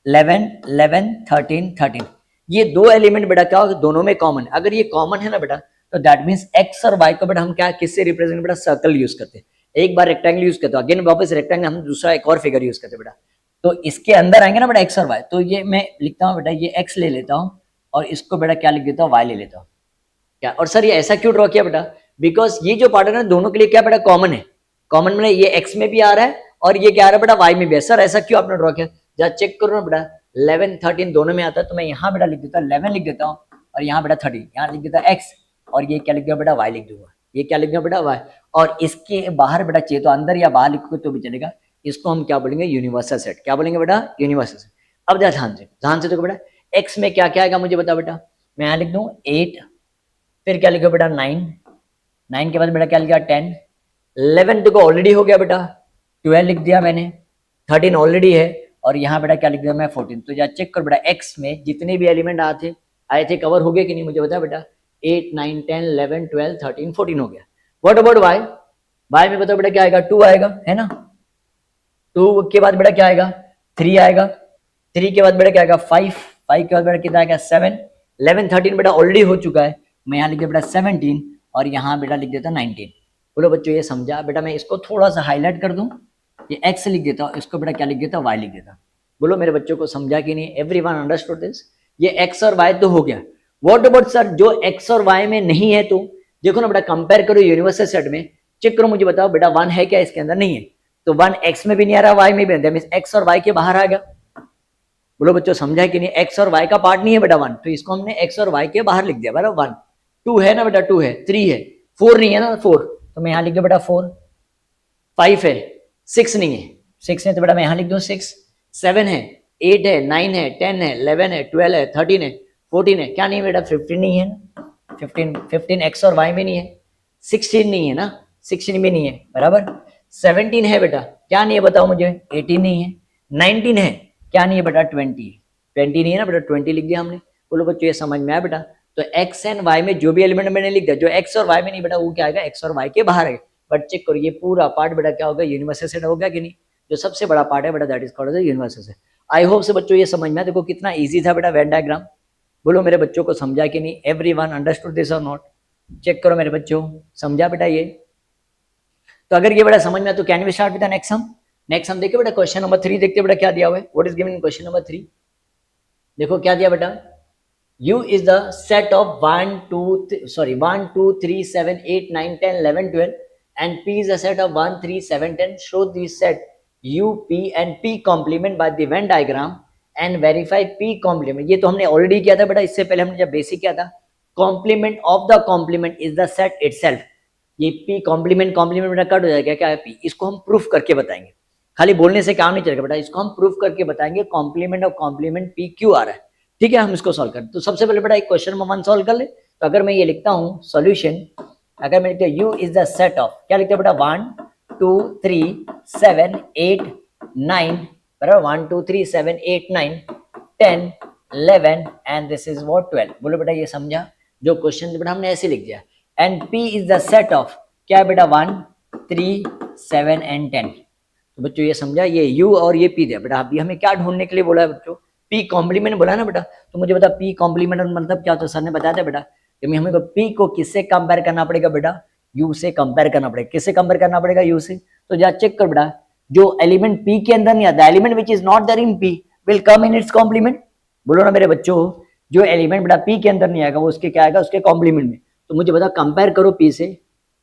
11, 11, 13, 13। ये दो एलिमेंट बेटा क्या दोनों में कॉमन। अगर ये कॉमन है ना बेटा, तो दैट मींस एक्स और वाई को बेटा हम क्या किससे रिप्रेजेंट बेटा? सर्कल यूज करते हैं। एक बार रेक्टेंगल यूज करते हो, अगेन वापस रेक्टेंगल, हम दूसरा एक और फिगर यूज करते हैं बेटा। तो इसके अंदर आएंगे ना बेटा एक्स और वाई, तो ये मैं लिखता हूँ बेटा, ये एक्स ले लेता हूँ और इसको बेटा क्या लिख देता हूँ? वाई ले लेता हूँ। क्या? और सर ये ऐसा क्यों ड्रॉ किया बेटा? बिकॉज ये जो पार्ट है ना दोनों के लिए क्या बेटा? कॉमन है। कॉमन में ये एक्स में भी आ रहा है और ये क्या आ रहा है बेटा? वाई में भी है। सर ऐसा क्यों आपने ड्रॉ किया? जब चेक करो ना बेटा, 11, 13 दोनों में आता है, तो मैं यहाँ बेटा लिख देता हूँ 11 लिख देता हूँ और यहाँ बेटा 13, यहाँ लिख देता एक्स और ये क्या लिख दिया बेटा? वाई लिख दूंगा। ये क्या लिख दिया बेटा? वाई। और इसके बाहर बेटा चाहिए तो अंदर या बाहर लिखोगे तो भी चलेगा। इसको हम क्या बोलेंगे? Universal set. क्या बोलेंगे बेटा? Universal set. अब ध्यान से देखो बेटा, एक्स में क्या क्या आएगा मुझे बता बेटा? मैं यहाँ लिख दूँ 8, फिर क्या लिखो बेटा? 9 के बाद बेटा क्या लिखा? 10, 11 तो ऑलरेडी हो गया बेटा, 12 लिख दिया मैंने, 13 ऑलरेडी है और यहाँ बेटा क्या लिख दिया मैं? 14। तो जा चेक कर बेटा, एक्स में जितने भी एलिमेंट आए थे कवर हो गए कि नहीं मुझे बता बेटा? 8, 9, 10, 11, 12, 13, 14 हो गया। What about Y? वाई में बताओ बेटा क्या आएगा? 2 आएगा, है ना? 2 के बाद बेटा क्या आएगा? 3 आएगा। 3 के बाद बेटा क्या आएगा? 5 के बाद बेटा कितना आएगा? 7, 11, 13 बेटा ऑलरेडी हो चुका है। मैं यहाँ लिख दिया बेटा 17 और यहाँ बेटा लिख देता 19। बोलो बच्चों ये समझा बेटा? मैं इसको थोड़ा सा हाईलाइट कर दूं, ये एक्स लिख देता हूँ, इसको बेटा क्या लिख देता? वाई लिख देता। बोलो मेरे बच्चों को समझा कि नहीं? Everyone understood this? ये एक्स और वाई तो हो गया। व्हाट अबाउट सर जो एक्स और वाई में नहीं है? तो देखो ना बेटा, कंपेयर करो यूनिवर्सल सेट में, चेक करो मुझे बताओ बेटा 1 है क्या इसके अंदर? नहीं है। तो 1 एक्स में भी नहीं आ रहा, वाई में भी नहीं, एक्स और वाई के बाहर आ गया। बोलो बच्चों समझा कि नहीं? एक्स और वाई का पार्ट नहीं है बेटा 1, तो इसको हमने एक्स और वाई के बाहर लिख दिया बेटा 1। 2 है ना बेटा, 2 है, 3 है, 4 नहीं है ना, 4 तो मैं यहां लिख दूं बेटा 4, 5 है, 6 नहीं है, 6 है तो बेटा मैं यहां लिख दूं 6, 7 है, 8 है, 9 है, 10 है, 11 है, 12 है, 13 है, 14 है, क्या नहीं है बेटा 15 नहीं है ना, 15 एक्स और वाई में नहीं है, 16 नहीं है ना, 16 भी नहीं है बराबर, 17 है बेटा, क्या नहीं है बताओ मुझे, 18 नहीं है, 19 है, क्या नहीं है बेटा 20 नहीं है ना बेटा, 20 लिख दिया हमने। बोलो बच्चों ये समझ में आया बेटा। तो एक्स एंड वाई में जो भी एलिमेंट मैंने लिख दिया, जो एक्स और वाई में नहीं बेटा वो क्या आएगा, एक्स और वाई के बाहर है। बट चेक करो ये पूरा पार्ट बेटा क्या होगा, यूनिवर्सल सेट होगा कि नहीं, जो सबसे बड़ा पार्ट है बेटा that is called universal set. I hope से बच्चों ये समझ में आया, देखो कितना ईजी था बेटा वेन डायग्राम। बोलो मेरे बच्चों को समझा कि नहीं, एवरीवन अंडरस्टूड दिस और नॉट, चेक करो मेरे बच्चों, समझा बेटा ये। तो अगर ये बेटा समझ में आया तो can we start with the next sum. Next sum देखिए बेटा क्वेश्चन नंबर 3 देखते बेटा क्या दिया हुआ है, what is given in question number 3। देखो क्या दिया बेटा, U is the set of 1 2 3 7 8 9 10 11 12 and P is a set of 1 3 7 10. Show this set U P and P complement by the Venn diagram and verify P complement। ये तो हमने ऑलरेडी किया था बेटा, इससे पहले हमने जब बेसिक किया था, complement of the complement is the set itself. ये P कॉम्प्लीमेंट बेटा कट हो जाएगा, क्या है P, इसको हम प्रूफ करके बताएंगे, खाली बोलने से काम नहीं चलेगा बेटा, इसको हम प्रूफ करके बताएंगे कॉम्प्लीमेंट ऑफ कॉम्प्लीमेंट P क्यों आ रहा है। ठीक है, हम इसको सॉल्व करें। तो सबसे पहले बेटा एक क्वेश्चन नंबर 1 सॉल्व कर ले। तो अगर मैं ये लिखता हूं सॉल्यूशन, अगर मैं लिखता हूं you is the set of, क्या लिखते हैं बेटा 1 2 3 7 8 9 बराबर, 1 2 3 7 8 9 10 11 एंड दिस इज व्हाट 12। बोलो बेटा ये समझा, जो क्वेश्चन बेटा हमने ऐसे लिख दिया। And P is the set of, क्या है बेटा 1 3 7 एंड 10। तो बच्चों ये समझा, ये U और ये P दिया बेटा। अभी हमें क्या ढूंढने के लिए बोला है बच्चों, P कॉम्प्लीमेंट बोला ना बेटा। तो मुझे बता P कॉम्प्लीमेंट मतलब क्या होता है, सर ने बताया था बेटा कि हमें P को किससे कंपेयर करना पड़ेगा बेटा, U से कंपेयर करना पड़ेगा। किससे कंपेयर करना पड़ेगा, U से। तो जा चेक कर बेटा, जो एलिमेंट P के अंदर नहीं आता, element which is not there in P will come in its complement. बोलो ना मेरे बच्चों, जो एलिमेंट बेटा P के अंदर नहीं आएगा वो उसके क्या आएगा, उसके कॉम्प्लीमेंट में। तो मुझे बता कंपेयर करो P से,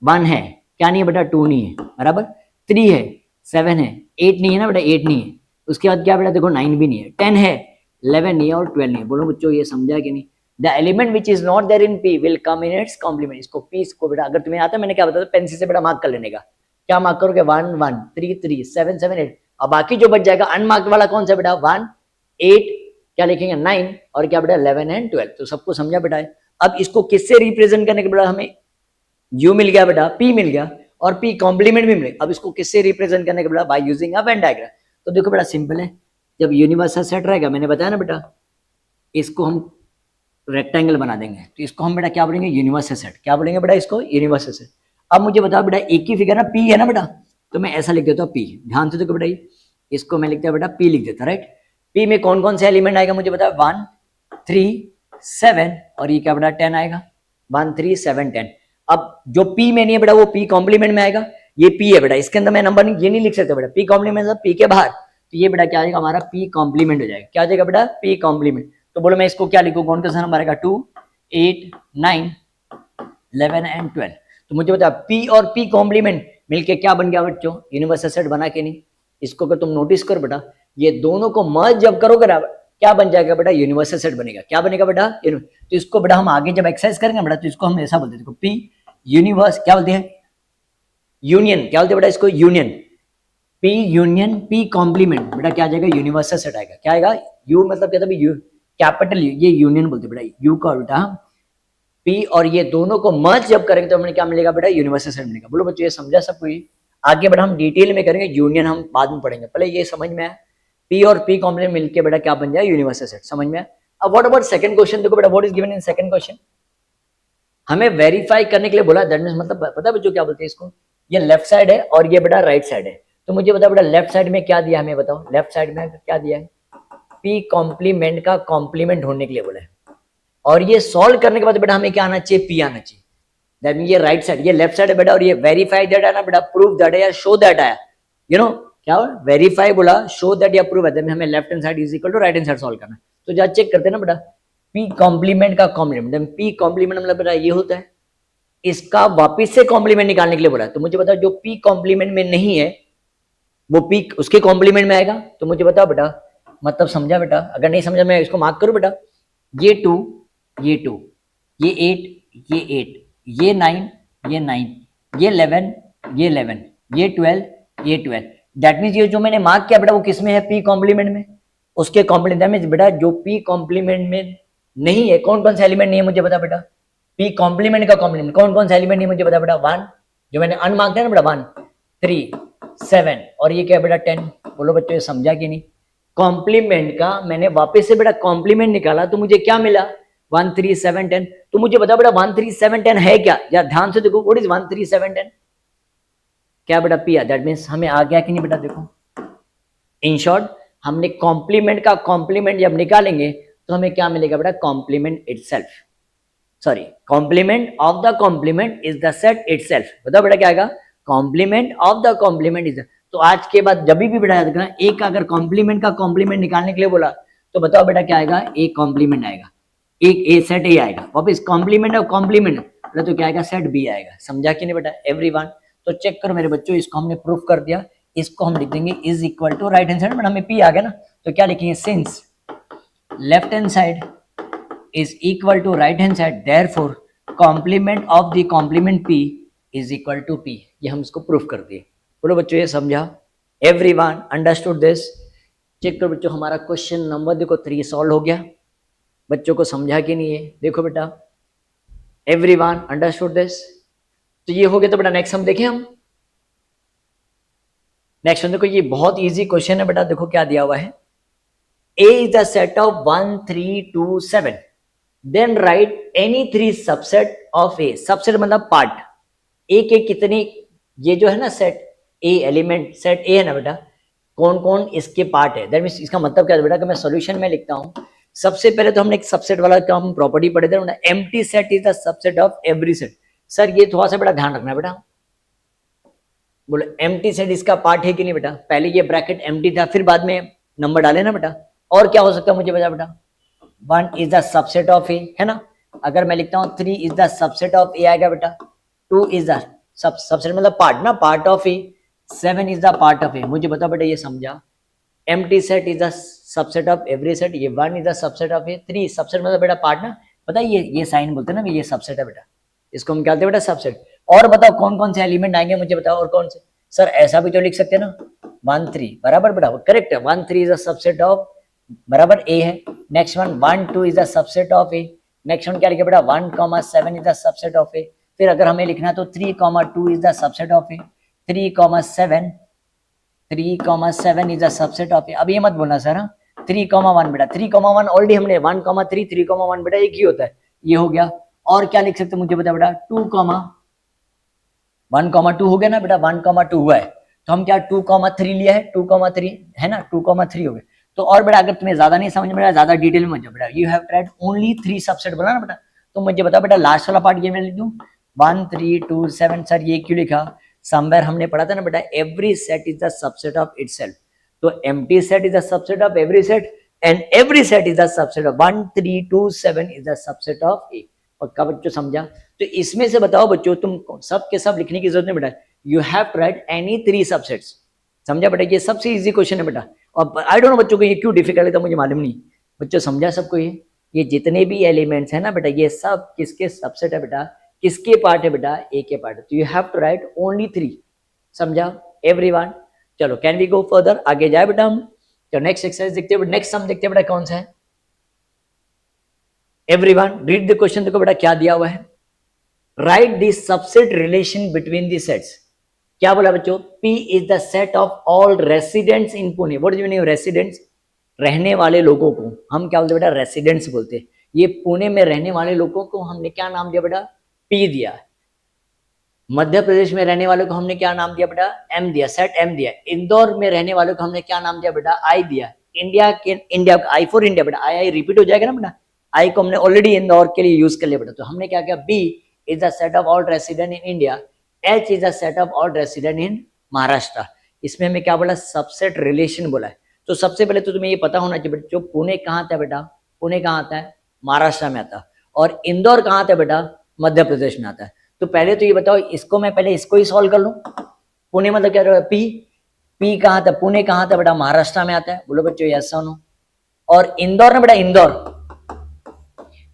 1 है, क्या नहीं है बेटा 2 नहीं है बराबर, 3 है, 7 है, 8 नहीं है ना बेटा 8 नहीं है, उसके बाद क्या बेटा देखो 9 भी नहीं है, 10 है, 11 नहीं है और 12 नहीं है। बोलो बच्चों ये समझा कि नहीं, the element which is not there in P will come in its complement. इसको P को बेटा अगर तुम्हें आता है, मैंने क्या बताया पेंसिल से बेटा मार्क कर लेने का। क्या मार्क करोगे, 1 1 3 3 7 7 8, और बाकी जो बच जाएगा अनमार्क्ड वाला कौन सा बेटा 1 8, क्या लिखेंगे 9 और क्या बेटा 11 एंड 12। तो सबको समझा बेटा है। अब इसको किससे रिप्रेजेंट करने के बेटा, हमें U मिल गया बेटा, P मिल गया और P कॉम्प्लीमेंट भी मिल गया। अब इसको किससे रिप्रेजेंट करने के बेटा, by using a Venn diagram. तो देखो बेटा सिंपल है, जब यूनिवर्सल सेट रहेगा, मैंने बताया ना बेटा, इसको हम रेक्टेंगल बना देंगे, तो इसको हम बेटा क्या बोलेंगे, यूनिवर्सल सेट। क्या बोलेंगे बेटा इसको, यूनिवर्सल सेट। अब मुझे बताओ बेटा, एक ही फिगर ना P है ना बेटा, तो मैं ऐसा लिख देता हूँ P, ध्यान से देखो बेटा, इसको मैं लिखता हूँ बेटा P लिख देता, राइट। P में कौन कौन से एलिमेंट आएगा मुझे बताओ, 1 3 7 और ये क्या बेटा 10 आएगा, 1 3 7 10। अब जो P में नहीं है बेटा वो P कॉम्प्लीमेंट में आएगा। ये P है बेटा, इसके अंदर मैं नंबर ये नहीं लिख सकता बेटा, P कॉम्प्लीमेंट मतलब P के बाहर, तो ये बेटा क्या आ जाएगा हमारा P कॉम्प्लीमेंट हो जाएगा। क्या आ जाएगा बेटा, P कॉम्प्लीमेंट। तो बोलो मैं इसको क्या लिखूं, कौन सा नंबर आएगा, 2 8 9 11 एंड 12। तो मुझे बता P और P कॉम्प्लीमेंट मिलके क्या बन गया बच्चों, यूनिवर्सल सेट बना के नहीं। इसको अगर तुम नोटिस करो बेटा, ये दोनों को मर्ज जब करोगे ना, क्या बन जाएगा बेटा, यूनिवर्सल सेट बनेगा। क्या बनेगा बेटा, तो इसको बेटा हम आगे जब एक्सरसाइज करेंगे बेटा, तो इसको हम ऐसा बोलते हैं, देखो P यूनिवर्स क्या बोलते हैं, यूनियन। क्या बोलते हैं बेटा इसको, union. P union P complement बेटा क्या आ जाएगा, यूनिवर्सल सेट आएगा। क्या आएगा, U मतलब क्या था, यू कैपिटल U, ये यूनियन बोलते बेटा, U का उल्टा P और ये दोनों को मर्ज जब करेंगे तो हमें क्या मिलेगा बेटा, यूनिवर्सल सेट मिलेगा। बोलो बच्चों ये समझा सबको। ये आगे बेटा हम डिटेल में करेंगे, यूनियन हम बाद में पढ़ेंगे, पहले ये समझ में आया, P और P कॉम्प्लीमेंट मिलके बेटा क्या बन जाए, यूनिवर्सल सेट। समझ में आया। अब व्हाट अबाउट सेकंड क्वेश्चन, देखो बेटा what is given in second question, हमें वेरीफाई करने के लिए बोला। दैट मींस मतलब पता है बच्चों क्या बोलते हैं इसको, ये लेफ्ट साइड है और ये बेटा राइट साइड है। तो मुझे बता बेटा लेफ्ट साइड में क्या दिया हमें बताओ, लेफ्ट साइड में क्या दिया है, P कॉम्प्लीमेंट का कॉम्प्लीमेंट ढूंढने के लिए बोला है। और ये सॉल्व करने के बाद बेटा हमें क्या आना चाहिए, P आना चाहिए। दैट मीन ये राइट साइड, ये लेफ्ट साइड है बेटा, और ये वेरीफाई दैट है ना बेटा, प्रूव दैट है या शो दैट है, यू नो क्या वेरीफाई बोला, शो दैट या प्रूव है, हमें left hand side is equal to right hand side solve करना है। तो जा चेक करते हैं ना बेटा, P कॉम्प्लीमेंट का कॉम्प्लीमेंट, P कॉम्प्लीमेंट मतलब बेटा ये होता है, इसका वापिस से कॉम्प्लीमेंट निकालने के लिए बोला है। तो मुझे बताओ जो P कॉम्प्लीमेंट में नहीं है वो P उसके कॉम्प्लीमेंट में आएगा। तो मुझे बताओ बेटा, मतलब समझा बेटा, अगर नहीं समझा मैं इसको मार्क करूं बेटा, ये 2 ये 2 ये 8 ये 8, ये 9, ये 9, ये 11, ये 11, ये 12, ये 12। दैट मीन्स ये जो मैंने मार्क किया बेटा वो किस में है? पी कॉम्प्लीमेंट में। उसके कॉम्प्लीमेंट में बेटा जो पी कॉम्प्लीमेंट में नहीं है, कौन कौन सा एलिमेंट नहीं है मुझे बता बेटा? पी कॉम्प्लीमेंट का कॉम्प्लीमेंट कौन कौन सा एलिमेंट नहीं मुझे बता बेटा? 1 जो मैंने अनमार्क्ड है ना बेटा, 1, 3, 7 और ये क्या बेटा 10। बोलो बच्चों ये समझा कि नहीं? कॉम्प्लीमेंट का मैंने वापस से बेटा कॉम्प्लीमेंट निकाला तो मुझे क्या मिला? 1, 3, 7, 10। तो मुझे बता बेटा 1, 3, 7, 10 है क्या? या ध्यान से देखो, व्हाट इज 1, 3, 7, 10? क्या बेटा? P uh. दैट मीन्स हमें आ गया कि नहीं बेटा? देखो इन शॉर्ट हमने कॉम्प्लीमेंट का कॉम्प्लीमेंट जब निकालेंगे तो हमें क्या मिलेगा बेटा? Complement itself. Sorry, complement of the complement is the set itself. बताओ बेटा क्या आएगा? Complement of the complement is. तो आज के बाद जब भी बेटा याद रखना, एक का अगर कॉम्प्लीमेंट का कॉम्प्लीमेंट निकालने के लिए बोला तो बताओ बेटा क्या आएगा? एक कॉम्प्लीमेंट आएगा, एक ए सेट ए आएगा। वापस कॉम्प्लीमेंट ऑफ कॉम्प्लीमेंट तो क्या आएगा? सेट बी आएगा। समझा कि नहीं बेटा एवरीवन? तो चेक करो मेरे बच्चों, इसको हमने प्रूफ कर दिया। इसको हम लिख देंगे is equal to right hand side, but हमें पी आ गया ना, तो क्या लिखेंगे? Since left hand side is equal to right hand side, therefore complement of the complement p is equal to p। ये हम इसको प्रूफ कर दिए। बोलो बच्चों ये समझा? Everyone understood this? चेक करो बच्चों, हमारा क्वेश्चन नंबर देखो 3 सॉल्व हो गया। बच्चों को समझा कि नहीं है? देखो बेटा एवरीवन अंडरस्टूड दिस? तो ये हो गया। तो बेटा नेक्स्ट हम देखें, हम नेक्स्ट देखो, ये बहुत इजी क्वेश्चन है बेटा। देखो क्या दिया हुआ है, A is the set of 1, 3, 2, 7. Then write any 3 subset of A। Subset मतलब पार्ट। ए के कितने, ये जो है ना सेट ए, एलिमेंट सेट ए है ना बेटा, कौन कौन इसके पार्ट है? दैट मीन्स इसका मतलब क्या है बेटा कि मैं सॉल्यूशन में लिखता हूं। सबसे पहले तो हमने एक सबसेट वाला का हम प्रॉपर्टी पढ़े थे, empty set is the subset of every set. Sir ये थोड़ा सा बेटा ध्यान रखना बेटा। बोलो एम्प्टी सेट इसका पार्ट है कि नहीं बेटा? पहले ये ब्रैकेट एम्प्टी था, फिर बाद में नंबर डाले ना बेटा। और क्या हो सकता है मुझे बता बेटा? 1 is the subset of A, है ना? अगर मैं लिखता हूं 3 is the subset of A आएगा बेटा। 2 इज द सबसेट मतलब पार्ट ना, part of A. 7 is the part of A. मुझे बताओ बेटा ये समझा? Empty set is the subset of every set. ये 1 is the subset of A. 3 subset मतलब बेटा पार्ट ना। पता है ये साइन बोलते हैं ना, ये सबसेट है बेटा, इसको हम क्या कहते हैं बेटा? सबसेट। और बताओ कौन कौन से एलिमेंट आएंगे मुझे बताओ, और कौन से? सर ऐसा भी तो लिख सकते हैं ना, 1, 3 बराबर बेटा, करेक्ट है। 1, 3 इज द सबसेट ऑफ बराबर ए है। Next one 1, 2 is the subset of A. Next one क्या लिखे बेटा? 1, 7 is the subset of A. फिर अगर हमें लिखना है तो 3, 2 is the subset of A. 3, 7 is the subset of A. अब ये मत बोलना सर, हाँ 3, 1 बेटा, 3, 1 ऑलरेडी हमने 1, 3, 3, 1 बेटा एक ही होता है, ये हो गया। और क्या लिख सकते मुझे बता बेटा? 2, 1, 2 हो गया ना बेटा, 1, 2 हुआ है तो हम क्या 2, 3 लिया है, 2, 3 है ना, 2, 3 हो गए। तो और बेटा अगर तुम्हें ज्यादा नहीं समझ में, ज्यादा डिटेल में बेटा, you have tried only 3 subset बोला ना बेटा। तो मुझे बता बेटा लास्ट वाला पार्ट ये मैं लिख दूं 1, 3, 2, 7। सर ये क्यों लिखा? समवेयर हमने पढ़ा था ना बेटा, every set is the subset of itself. तो empty set is the subset of every set and every set is the subset of 1, 3, 2, 7 is the subset of A. पक्का बच्चों समझा? तो इसमें से बताओ बच्चों, तुम सब के सब लिखने की जरूरत नहीं बेटा, you have to write any 3 subsets. समझा बेटा? ये सबसे इजी क्वेश्चन है बेटा। और आई डोंट नो बच्चों को ये क्यों डिफिकल्ट है, तो मुझे मालूम नहीं। बच्चों समझा सबको? ये जितने भी एलिमेंट्स है ना बेटा, ये सब किसके सबसेट है बेटा? किसके पार्ट है बेटा? ए के पार्ट। तो you have to write only 3। समझा एवरीवन? चलो कैन वी गो फर्दर, आगे जाए बेटा हम। तो नेक्स्ट एक्सरसाइज देखते हैं, नेक्स्ट सम देखते हैं बेटा कौन सा है। Everyone read the question. देखो बेटा क्या दिया हुआ है, right the subset relation between the sets. क्या बोला बच्चों? P is the set of all residents in Pune. What is meaning of residents? रहने वाले लोगों को हम क्या बोलते हैं बेटा? रेसिडेंट्स बोलते हैं। ये पुणे में रहने वाले लोगों को हमने क्या नाम दिया बेटा? P दिया। मध्य प्रदेश में रहने वालों को हमने क्या नाम दिया बेटा? M दिया, सेट M दिया। इंदौर में रहने वालों को हमने क्या नाम दिया बेटा? I दिया। इंडिया I फॉर इंडिया बेटा, I रिपीट हो जाएगा ना बेटा, I को हमने ऑलरेडी इंदौर के लिए यूज कर लिया बेटा। तो हमने क्या किया? B is the set of all resident in India, H is the set of all resident in Maharashtra. इसमें हमें क्या बोला? सबसेट रिलेशन बोला है। तो सबसे पहले तो तुम्हें ये पता होना चाहिए बेटा, पुणे कहाँ आता है बेटा? पुणे कहाँ आता है? महाराष्ट्र में आता है। और इंदौर कहाँ आता है बेटा? मध्य प्रदेश में आता है। तो पहले तो ये बताओ, इसको मैं पहले इसको ही सॉल्व कर लूं। पुणे मतलब क्या? पी कहाँ आता है? पुणे कहाँ आता है बेटा? महाराष्ट्र में आता है। बोलो बच्चों यस और नो। और इंदौर ना बेटा, इंदौर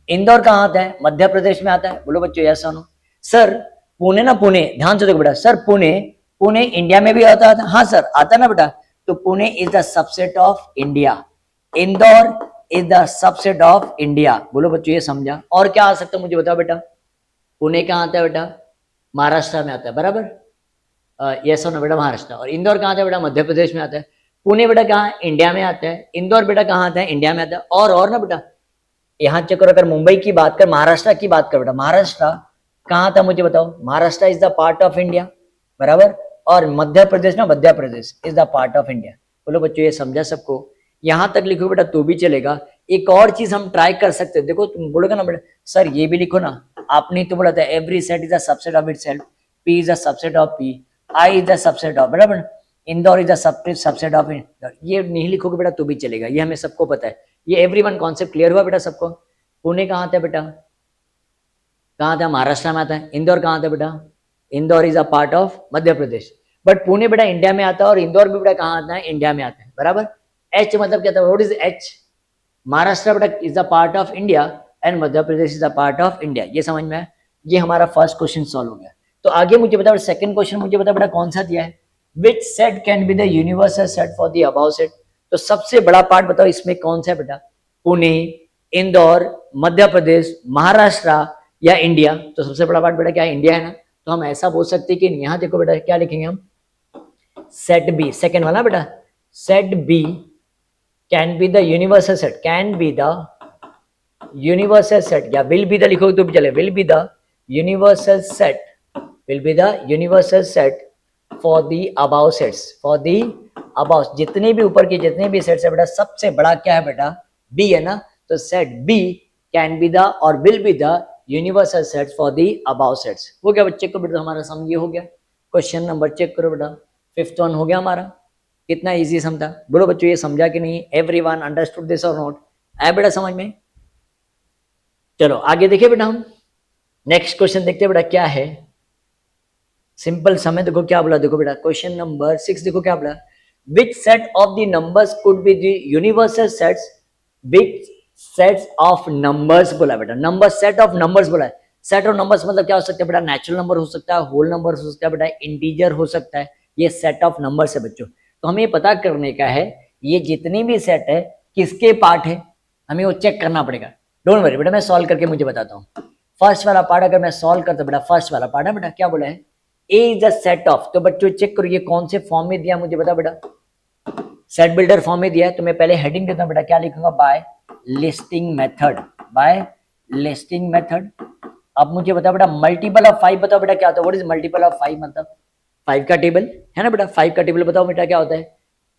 इंदौर कहाँ आता है? मध्य प्रदेश में आता है। बोलो बच्चों यस और नो। सर पुणे ना, पुणे ध्यान से देखो बेटा, सर पुणे, पुणे इंडिया में भी आता है? हाँ सर आता ना बेटा। तो Pune is the subset of India, Indore is the subset of India. बोलो बच्चों ये समझा। और क्या आ सकता है मुझे बताओ बेटा? पुणे कहाँ आता है बेटा? महाराष्ट्र में आता है, बराबर। यस और नो बेटा, महाराष्ट्र। और इंदौर कहाँ आता है बेटा? मध्य प्रदेश में आता है। पुणे बेटा कहाँ? इंडिया में आता है। इंदौर बेटा कहाँ आता है? इंडिया में आता है। और ना बेटा यहाँ चेक करो, अगर मुंबई की बात कर, महाराष्ट्र की बात कर बेटा, महाराष्ट्र कहाँ था मुझे बताओ? Maharashtra is the part of India, बराबर। और मध्य प्रदेश ना, Madhya Pradesh is the part of India. बोलो बच्चों ये समझा सबको? यहां तक लिखो बेटा तो भी चलेगा। एक और चीज हम ट्राई कर सकते हैं, देखो तुम बोलोगे ना बेटा सर ये भी लिखो ना, आपने तो बोला था every set is a subset of itself, P is a subset of P, I is the subset of, बराबर। Indore is the subset of Indore, ये नहीं लिखोगे बेटा तो भी चलेगा, ये हमें सबको पता है। ये एवरीवन कॉन्सेप्ट क्लियर हुआ बेटा सबको? पुणे कहाँ आता है बेटा? कहाँ था? महाराष्ट्र में आता है। इंदौर कहाँ था बेटा? Indore is a part of Madhya Pradesh. But Pune बेटा इंडिया में आता है, और इंदौर भी बेटा कहाँ आता है? इंडिया में आता है, बराबर। एच मतलब क्या था? What is H? महाराष्ट्र बेटा is a part of India and Madhya Pradesh is a part of India. ये समझ में आया? ये हमारा फर्स्ट क्वेश्चन सॉल्व हो गया। तो आगे मुझे बताओ सेकंड क्वेश्चन मुझे बताओ बेटा कौन सा दिया है? Which set can be the universal set for the above set? तो सबसे बड़ा पार्ट बताओ इसमें कौन सा है बेटा? पुणे, इंदौर, मध्य प्रदेश, महाराष्ट्र या इंडिया? तो सबसे बड़ा पार्ट बेटा क्या है? इंडिया है ना। तो हम ऐसा बोल सकते हैं कि यहाँ देखो बेटा क्या लिखेंगे हम? सेट बी, सेकेंड वाला बेटा, set B can be the universal set, can be the universal set, या विल बी द लिखोगे तो भी चले, will be the universal set, will be the universal set for the above sets, for the above, जितने भी ऊपर के जितने भी सेट्स है बेटा सबसे बड़ा क्या है बेटा? बी है ना। तो set B can be the और will be the universal set for the above sets. हो गया बच्चे को बेटा, हमारा सम ये हो गया। क्वेश्चन नंबर चेक करो बेटा, फिफ्थ वन हो गया हमारा। कितना इजी सम था? बोलो बच्चों ये समझा कि नहीं? एवरीवन अंडरस्टूड दिस और नॉट? आया बेटा समझ में? चलो आगे देखिए बेटा, हम नेक्स्ट क्वेश्चन देखते हैं बेटा क्या है। सिंपल समय देखो क्या बोला, देखो बेटा क्वेश्चन नंबर 6 देखो क्या बोला? Which set of the numbers could be the universal sets, which sets of numbers बोला बेटा, नंबर सेट ऑफ नंबर्स बोला है। सेट ऑफ नंबर्स मतलब क्या हो सकता है बेटा? नेचुरल नंबर हो सकता है, होल नंबर हो सकता है बेटा, इंटीजर हो सकता है, ये सेट ऑफ नंबर्स है बच्चों। तो हमें पता करने का है ये जितनी भी सेट है किसके पार्ट है, हमें वो चेक करना पड़ेगा। डोंट वरी बेटा, मैं सॉल्व करके मुझे बताता हूँ। फर्स्ट वाला पार्ट अगर मैं सॉल्व करता बेटा, फर्स्ट वाला पार्ट है बेटा क्या बोला है? A is a set of, तो बच्चों चेक करो ये कौन से फॉर्म में दिया मुझे बता बेटा? सेट बिल्डर फॉर्म में दिया है। तो मैं पहले हेडिंग देता हूँ बेटा, क्या लिखूंगा? By listing method, by listing method. अब मुझे बता बेटा मल्टीपल ऑफ 5 बताओ बेटा क्या होता है? व्हाट इज मल्टीपल ऑफ 5 मतलब? 5 का टेबल है ना बेटा, 5 का टेबल बताओ बेटा क्या होता है?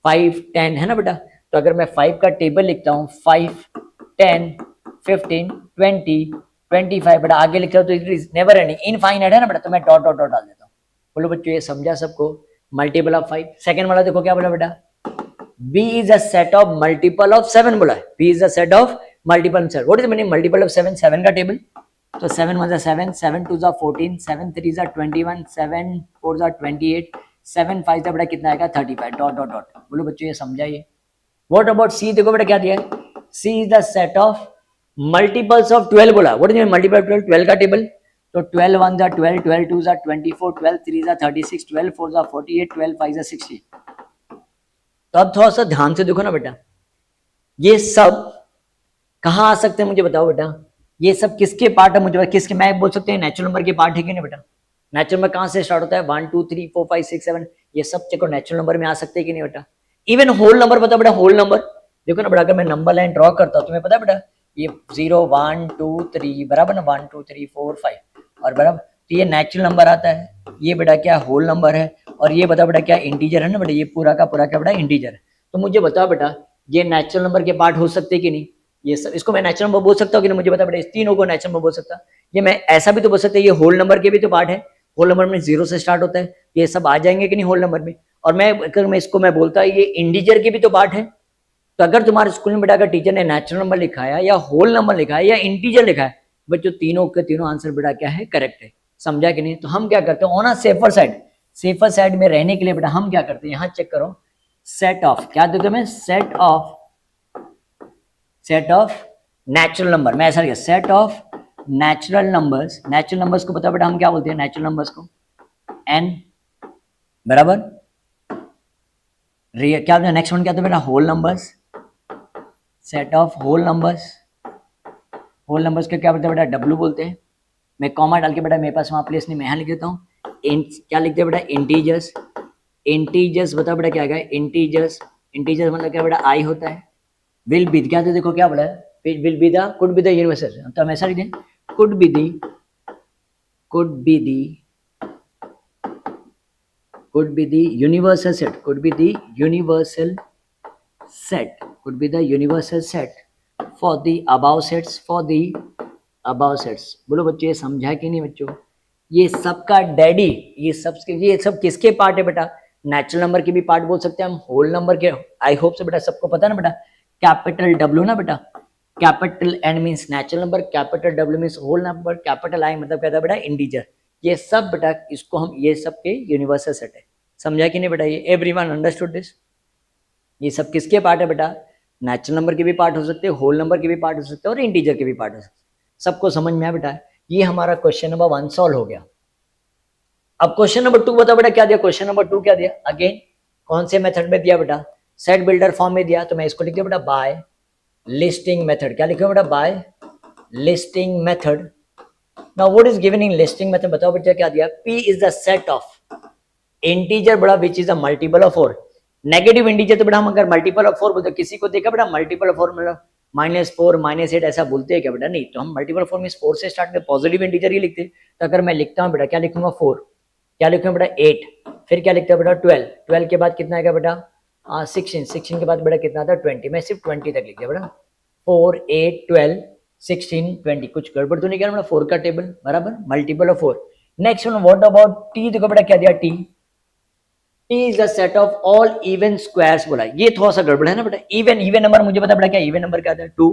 5 10 है ना बेटा। तो अगर मैं 5 का टेबल लिखता हूँ 5 10 15 20 25 बेटा, आगे लिखता हूँ तो it is never ending, infinite है ना बेटा। तो मैं डॉट डॉट डॉट डाल देता हूँ। बोलो बच्चों ये समझा सबको? Multiple of 5। सेकंड वाला देखो क्या बोला बेटा? B is a set of multiple of 7 बोला है। B is a set of multiple of 7. What is the meaning multiple of 7? 7 का टेबल, तो 7 1 7, 7 2 14, 7 3 21, 7 4 28, 7 5 बेटा कितना आएगा? 35 डॉट डॉट डॉट। बोलो बच्चों ये समझाइए। What about C? देखो बेटा क्या दिया है? C is the set of multiples of 12 बोला। What is the multiple of 12? 12 का टेबल, तो 12 1 12, 12 2 24, 12 3 36, 12 4 48, 12 5 60। तो अब थोड़ा सा ध्यान से देखो ना बेटा, ये सब कहाँ आ सकते हैं मुझे बताओ बेटा? ये सब किसके पार्ट है मुझे? किसके, मैं बोल सकते हैं नेचुरल नंबर के पार्ट है कि नहीं बेटा? नेचुरल नंबर कहाँ से स्टार्ट होता है? 1 2 3 4 5 6 7, ये सब चेको नेचुरल नंबर में आ सकते हैं कि नहीं बेटा? इवन होल नंबर बताओ बेटा, होल नंबर देखो ना बेटा, अगर मैं नंबर लाइन ड्रॉ करता हूँ तुम्हें पता है बेटा ये 0 1 2 3 बराबर ना, 1 2 3 4 5 और बराबर, तो ये नेचुरल नंबर आता है। ये बेटा क्या होल नंबर है, और ये बता बेटा क्या इंटीजर है ना बेटा, ये पूरा का पूरा क्या बेटा इंटीजर है। तो मुझे बताओ बेटा ये नेचुरल नंबर के पार्ट हो सकते कि नहीं? ये सब, इसको मैं नेचुरल नंबर बोल सकता हूँ कि नहीं? मुझे बता बेटा इस तीनों को नेचुरल नंबर बोल सकता। ये मैं ऐसा भी तो बोल सकता है ये होल नंबर के भी तो पार्ट है, होल नंबर में 0 से स्टार्ट होता है, ये सब आ जाएंगे कि नहीं होल नंबर में? और मैं अगर मैं इसको मैं बोलता ये इंटीजर के भी तो पार्ट है। तो अगर तुम्हारे स्कूल में बेटा अगर टीचर ने नेचुरल नंबर लिखा है या होल नंबर लिखा है या इंटीजर लिखा है, बच्चों तीनों के तीनों आंसर बेटा क्या है? करेक्ट है। समझा कि नहीं? तो हम क्या करते हैं on a safer side, safer side में रहने के लिए बेटा हम क्या करते हैं, यहाँ चेक करो सेट ऑफ, क्या देते हैं? सेट ऑफ नेचुरल नंबर, मैं ऐसा लिखा set of natural numbers, natural numbers को पता बेटा हम क्या बोलते हैं नेचुरल नंबर्स को, एन बराबर क्या नेक्स्ट वन क्या था बेटा whole numbers, set of whole numbers, whole numbers का क्या बोलते हैं बेटा डब्ल्यू बोलते हैं। मैं कॉमा डाल के बेटा मेरे पास वहां प्लेस नहीं, मैं यहाँ लिख देता हूँ क्या लिखते हैं बेटा इंटीजर्स, इंटीजर्स बताओ बेटा क्या है इंटीजर्स, इंटीजर्स मतलब क्या बेटा आई होता है, विल बी क्या था देखो क्या बोला है will be the could be the universal, तो हम ऐसा लिख दें could be the could be the universal set, could be the universal set, could be the universal set for the above sets, for the above sets। बोलो बच्चों ये समझा कि नहीं बच्चों, ये सबका डैडी, ये सब किसके पार्ट है बेटा, नेचुरल नंबर के भी पार्ट बोल सकते हैं हम, होल नंबर के, आई होप से बेटा सबको पता ना बेटा, कैपिटल डब्ल्यू ना बेटा, capital N means natural number, capital W means whole number, capital I मतलब क्या था बेटा इंटीजर, ये सब बेटा इसको हम ये सब के यूनिवर्सल सेट है, समझा कि नहीं बेटा, ये एवरीवन अंडरस्टूड दिस, ये सब किसके पार्ट है बेटा, नेचुरल नंबर के भी पार्ट हो सकते हैं, होल नंबर के भी पार्ट हो सकते हैं और इंटीजर के भी पार्ट हो सकते हैं, सबको समझ में आया बेटा। ये हमारा क्वेश्चन नंबर 1 सॉल्व हो गया। अब क्वेश्चन नंबर 2 बता बेटा क्या दिया, क्वेश्चन नंबर 2 क्या दिया, अगेन कौन से मेथड में दिया बेटा, सेट बिल्डर फॉर्म में दिया, तो मैं इसको लिख दिया बेटा बाय लिस्टिंग मेथड, क्या लिखा बेटा by listing method. Now what is given in listing method, बताओ बेटा क्या दिया, P is the set of integer बड़ा which is a multiple of 4, negative integer तो बेटा हम अगर मल्टीपल ऑफ 4 बोलते, किसी को देखा बेटा मल्टीपल ऑफ 4 मतलब -4 -8 ऐसा बोलते हैं क्या बेटा, नहीं, तो हम मल्टीपल ऑफ 4 मींस 4 से स्टार्ट में पॉजिटिव इंटीजर ही लिखते, तो अगर मैं लिखता हूं बेटा क्या लिखूंगा 4, क्या लिखूंगा बेटा 8, फिर क्या लिखता है बेटा 12, 12 के बाद कितना आएगा बेटा 16, 16 के बाद बेटा कितना आता है 20, मैं सिर्फ 20 तक लिख दिया बेटा, 4 8 12 16 20, कुछ गड़बड़ तो नहीं किया बेटा, 4 का टेबल बराबर multiple of 4। Next one what about T, देखो बेटा क्या दिया T, T is the set of all even squares बोला, ये थोड़ा सा गड़बड़ है ना बेटा, इवन नंबर मुझे पता बेटा क्या इवन नंबर क्या था 2,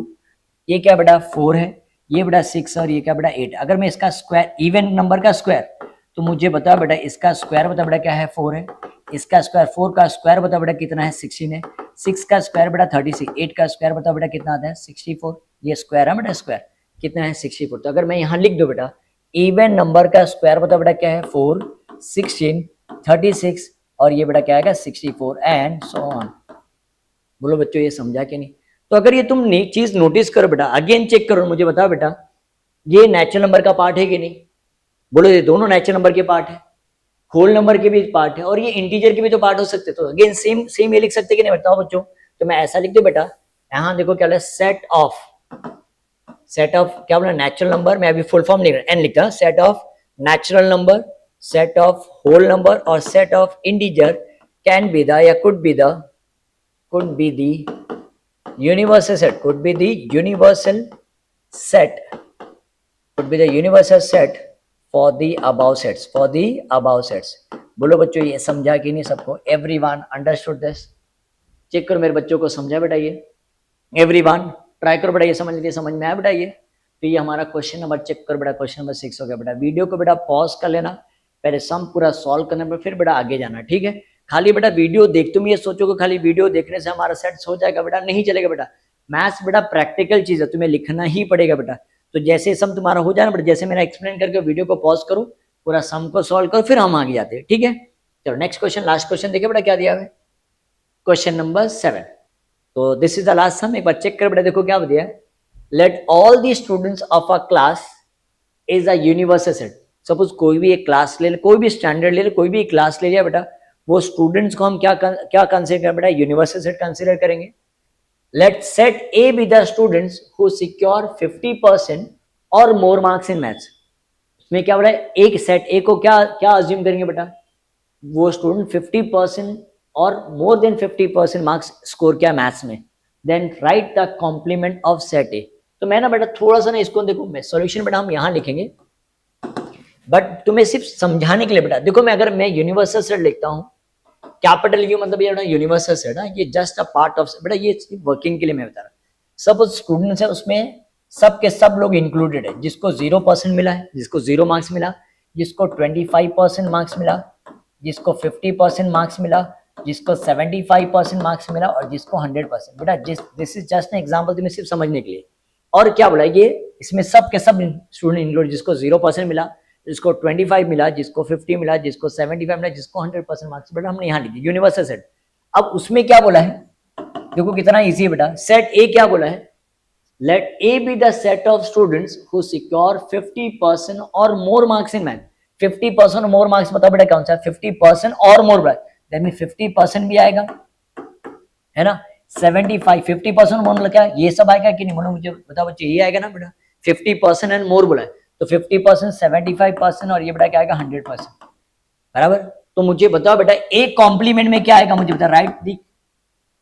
ये क्या बेटा 4 है, ये बेटा 6 और ये क्या बेटा 8, अगर मैं इसका स्क्वायर इवन नंबर का स्क्वायर, तो मुझे बता बेटा इसका स्क्वायर बता बेटा क्या है 4 है, इसका स्क्वायर 4 का स्क्वायर बता बेटा कितना है 16 है, 6 का स्क्वायर बेटा 36, 8 का स्क्वायर बता बेटा कितना आता है 64, ये स्क्वायर है बेटा स्क्वायर कितना है 64, तो अगर मैं यहाँ लिख दो बेटा इवन नंबर का स्क्वायर बता बेटा क्या है 4 16 36 और ये बेटा क्या आएगा 64 एंड सो ऑन। बोलो बच्चों ये समझा कि नहीं, तो अगर ये तुम चीज नोटिस करो बेटा, अगेन चेक करो, मुझे बताओ बेटा ये नेचुरल नंबर का पार्ट है कि नहीं, बोलो ये दोनों नेचुरल नंबर के पार्ट है, होल नंबर के भी पार्ट है और ये इंटीजर के भी तो पार्ट हो सकते, तो अगेन सेम ये लिख सकते कि नहीं बताओ बच्चों, तो मैं ऐसा लिख दू बेटा, यहाँ देखो क्या सेट ऑफ क्या बोला नेचुरल नंबर, मैं अभी फुल फॉर्म लिख रहा एन लिखता, set of natural number, set of whole number or set of integer can be the या could be the universal set, could be the universal set for the above sets, for the above sets। बोलो बच्चों ये समझा कि नहीं सबको, everyone understood this, चेक करो मेरे बच्चों को समझा बेटा ये, everyone ट्राई करो बेटा ये समझ लिए, समझ में आया बेटा ये, तो ये हमारा क्वेश्चन नंबर चेक करो बेटा, क्वेश्चन नंबर 6 हो गया बेटा। वीडियो को बेटा पॉज कर लेना, पहले सम पूरा सॉल्व करने पर फिर बेटा आगे जाना, ठीक है। खाली बेटा वीडियो देख, तुम ये सोचो कि खाली वीडियो देखने से हमारा सेट हो जाएगा बेटा, नहीं चलेगा बेटा, मैथ्स बेटा प्रैक्टिकल चीज है, तुम्हें लिखना ही पड़ेगा बेटा, तो जैसे सम तुम्हारा हो जाए ना बेटा, जैसे मैंने एक्सप्लेन करके वीडियो को पॉज करो, पूरा सम को सॉल्व करो, फिर हम आगे जाते हैं, ठीक है। चलो नेक्स्ट क्वेश्चन, लास्ट क्वेश्चन देखिए बेटा क्या दिया है, क्वेश्चन नंबर 7, तो दिस इज द लास्ट सम, एक बार चेक कर बेटा, देखो क्या दिया है, let all the students of a class is a universal set. Suppose कोई भी एक क्लास ले ले, कोई भी स्टैंडर्ड ले ले, कोई भी एक क्लास ले लिया बेटा, वो स्टूडेंट्स को हम क्या कंसीडर करें बेटा, यूनिवर्सल सेट कंसीडर करेंगे। Let set A be the students who secure 50% or more marks in maths. उसमें क्या बोला, एक सेट ए को क्या अज्यूम करेंगे बेटा, वो student 50% or more than 50% marks score किया मैथ्स में, then write the complement of set A. तो मैं ना बेटा थोड़ा सा ना इसको देखो, मैं सॉल्यूशन बेटा हम यहां लिखेंगे, बट तुम्हें सिर्फ समझाने के लिए बेटा, देखो मैं अगर मैं यूनिवर्सल सेट लिखता हूं, कैपिटल यू मतलब ये यूनिवर्सल सेट है, ये जस्ट अ पार्ट ऑफ बेटा, ये वर्किंग के लिए मैं बता रहा हूं। सब स्टूडेंट्स है उसमें सब के सब लोग इंक्लूडेड है, जिसको 0% मिला है, जिसको 0 मार्क्स मिला, जिसको 25% मार्क्स मिला, जिसको 50% मार्क्स मिला, जिसको 75% मार्क्स मिला और जिसको 100% बेटा, this is just an example तुम्हें सिर्फ समझने के लिए। और क्या बोला ये, इसमें सब के सब स्टूडेंट इंक्लूड, जिसको 0% मिला, जिसको 25 मिला, जिसको 50 मिला, जिसको 75 मिला, जिसको 100% मार्क्स, बेटा हमने यहाँ लिख दिया यूनिवर्सल सेट। अब उसमें क्या बोला है, देखो कितना इजी है बेटा। सेट ए क्या बोला है, let A be the set of students who secure 50% or more marks in math. 50% or more marks बताओ बेटा कौन सा, 50% और मोर बेटा, दैट मीन 50% भी आएगा, है ना, 75 50% मोर मतलब क्या, ये सब आएगा कि नहीं, बोलो मुझे बताओ बच्चे, ये आएगा ना बेटा, 50% एंड मोर बोला है, तो 50% 75% और ये बेटा क्या आएगा 100%, बराबर। तो मुझे बताओ बेटा ए कॉम्प्लीमेंट में क्या आएगा, मुझे बता, write the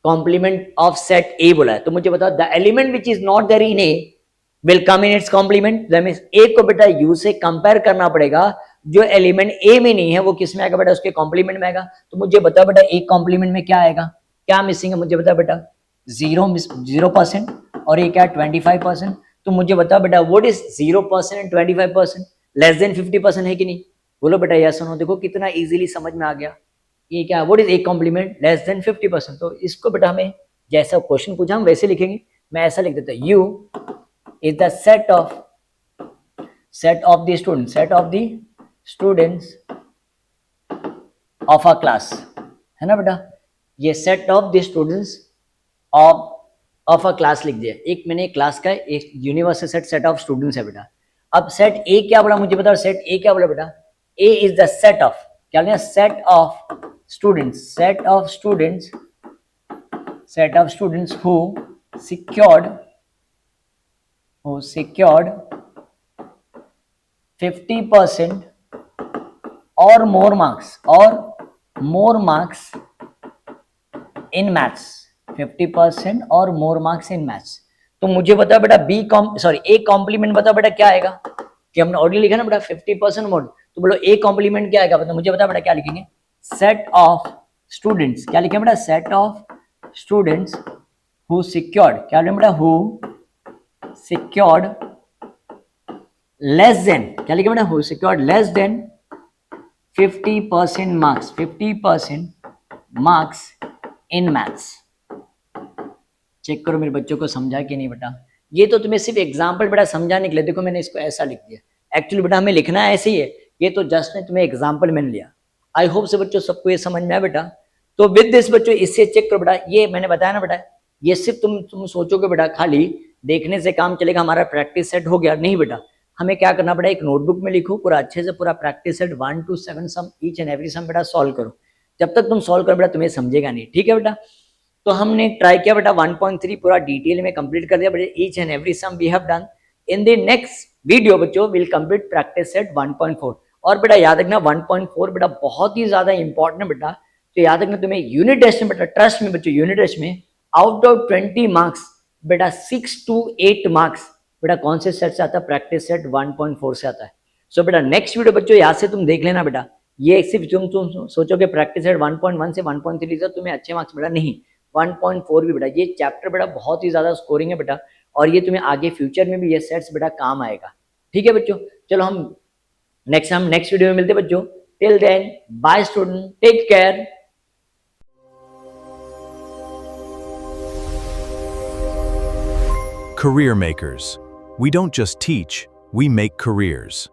complement of set A बोला है, तो मुझे बताओ the element which is not there in A will come in its complement. That means A को बेटा यू से कंपेयर करना पड़ेगा, जो एलिमेंट ए में नहीं है वो किस में आएगा बेटा, उसके कॉम्प्लीमेंट में आएगा। तो मुझे बताओ बेटा ए कॉम्प्लीमेंट में क्या आएगा, क्या मिसिंग है, मुझे बताओ बेटा, 0% और ये क्या 25%। तो मुझे बताओ बेटा what is 0% and 25%, less than 50% है कि नहीं, बोलो बेटा यस और नो। देखो कितना इजीली समझ में आ गया, ये क्या, what is A complement less than 50%। तो इसको बेटा हमें जैसा क्वेश्चन पूछा हम वैसे लिखेंगे, मैं ऐसा लिख देता हूं, you is the set of the students of a class, है ना बेटा, ये set of the students of a class लिख दिया, एक मैंने क्लास का एक यूनिवर्सल सेट ऑफ स्टूडेंट्स है बेटा। अब सेट ए क्या बोला मुझे बताओ, सेट ए क्या बोला बेटा, ए इज द सेट ऑफ, क्या बोला, set of students who secured 50% or more marks in maths, 50% और more marks in maths। तो मुझे बताओ बेटा ए कॉम्प्लीमेंट बताओ बेटा क्या आएगा, कि हमने ऑलरेडी लिखा ना बेटा 50% मोर, तो बोलो ए कॉम्प्लीमेंट क्या आएगा, मतलब मुझे बताओ बेटा क्या लिखेंगे, सेट ऑफ स्टूडेंट्स, क्या लिखेंगे बेटा, set of students who secured, क्या लिखेंगे बेटा, हु सिक्योर्ड लेस देन, क्या लिखेंगे बेटा, who secured less than 50% marks in maths. Check करो मेरे बच्चों को समझा कि नहीं बेटा, ये तो तुम्हें सिर्फ एग्जाम्पल बेटा समझाने के लिए, देखो मैंने इसको ऐसा लिख दिया, एक्चुअली बेटा हमें लिखना ऐसे ही है, ये तो जस्ट ने तुम्हें एग्जाम्पल मैंने लिया। आई होप से बच्चों सबको ये समझ में आया बेटा। तो विद दिस बच्चों इससे चेक करो बेटा, ये मैंने बताया ना बेटा, ये सिर्फ तुम सोचोगे बेटा खाली देखने से काम चलेगा, हमारा प्रैक्टिस सेट हो गया, नहीं बेटा, हमें क्या करना पड़ा, एक नोटबुक में लिखो पूरा अच्छे से, पूरा practice set 1 to 7 sum each and every sum बेटा सॉल्व करो, जब तक तुम सॉल्व करो बेटा तुम्हें समझेगा नहीं, ठीक है बेटा। तो हमने ट्राई किया बेटा 1.3 पूरा डिटेल में कंप्लीट कर दिया बेटा, each and every sum we have done. In the next video बच्चों विल कंप्लीट प्रैक्टिस सेट 1.4। और बेटा याद रखना 1.4 बेटा बहुत ही ज्यादा इंपॉर्टेंट है बेटा, तो याद रखना तुम्हें यूनिट टेस्ट में बेटा, ट्रस्ट में बच्चों यूनिट टेस्ट में आउट ऑफ 20 मार्क्स बेटा 6 to 8 मार्क्स बेटा कौन से सेट से आता है, प्रैक्टिस सेट 1.4 से आता है। सो बेटा नेक्स्ट वीडियो बच्चों यहाँ से तुम देख लेना बेटा, ये सिर्फ तुम सोचोगे प्रैक्टिस सेट 1.1 से 1.3 से तुम्हें अच्छे मार्क्स बेटा, नहीं 1.4 भी बेटा, ये चैप्टर बेटा बहुत ही ज्यादा स्कोरिंग है बेटा, और ये तुम्हें आगे फ्यूचर में भी ये सेट्स बेटा काम आएगा, ठीक है बच्चों। चलो हम नेक्स्ट वीडियो में मिलते हैं बच्चों, till then bye student, take care. Career makers. We don't just teach, we make careers.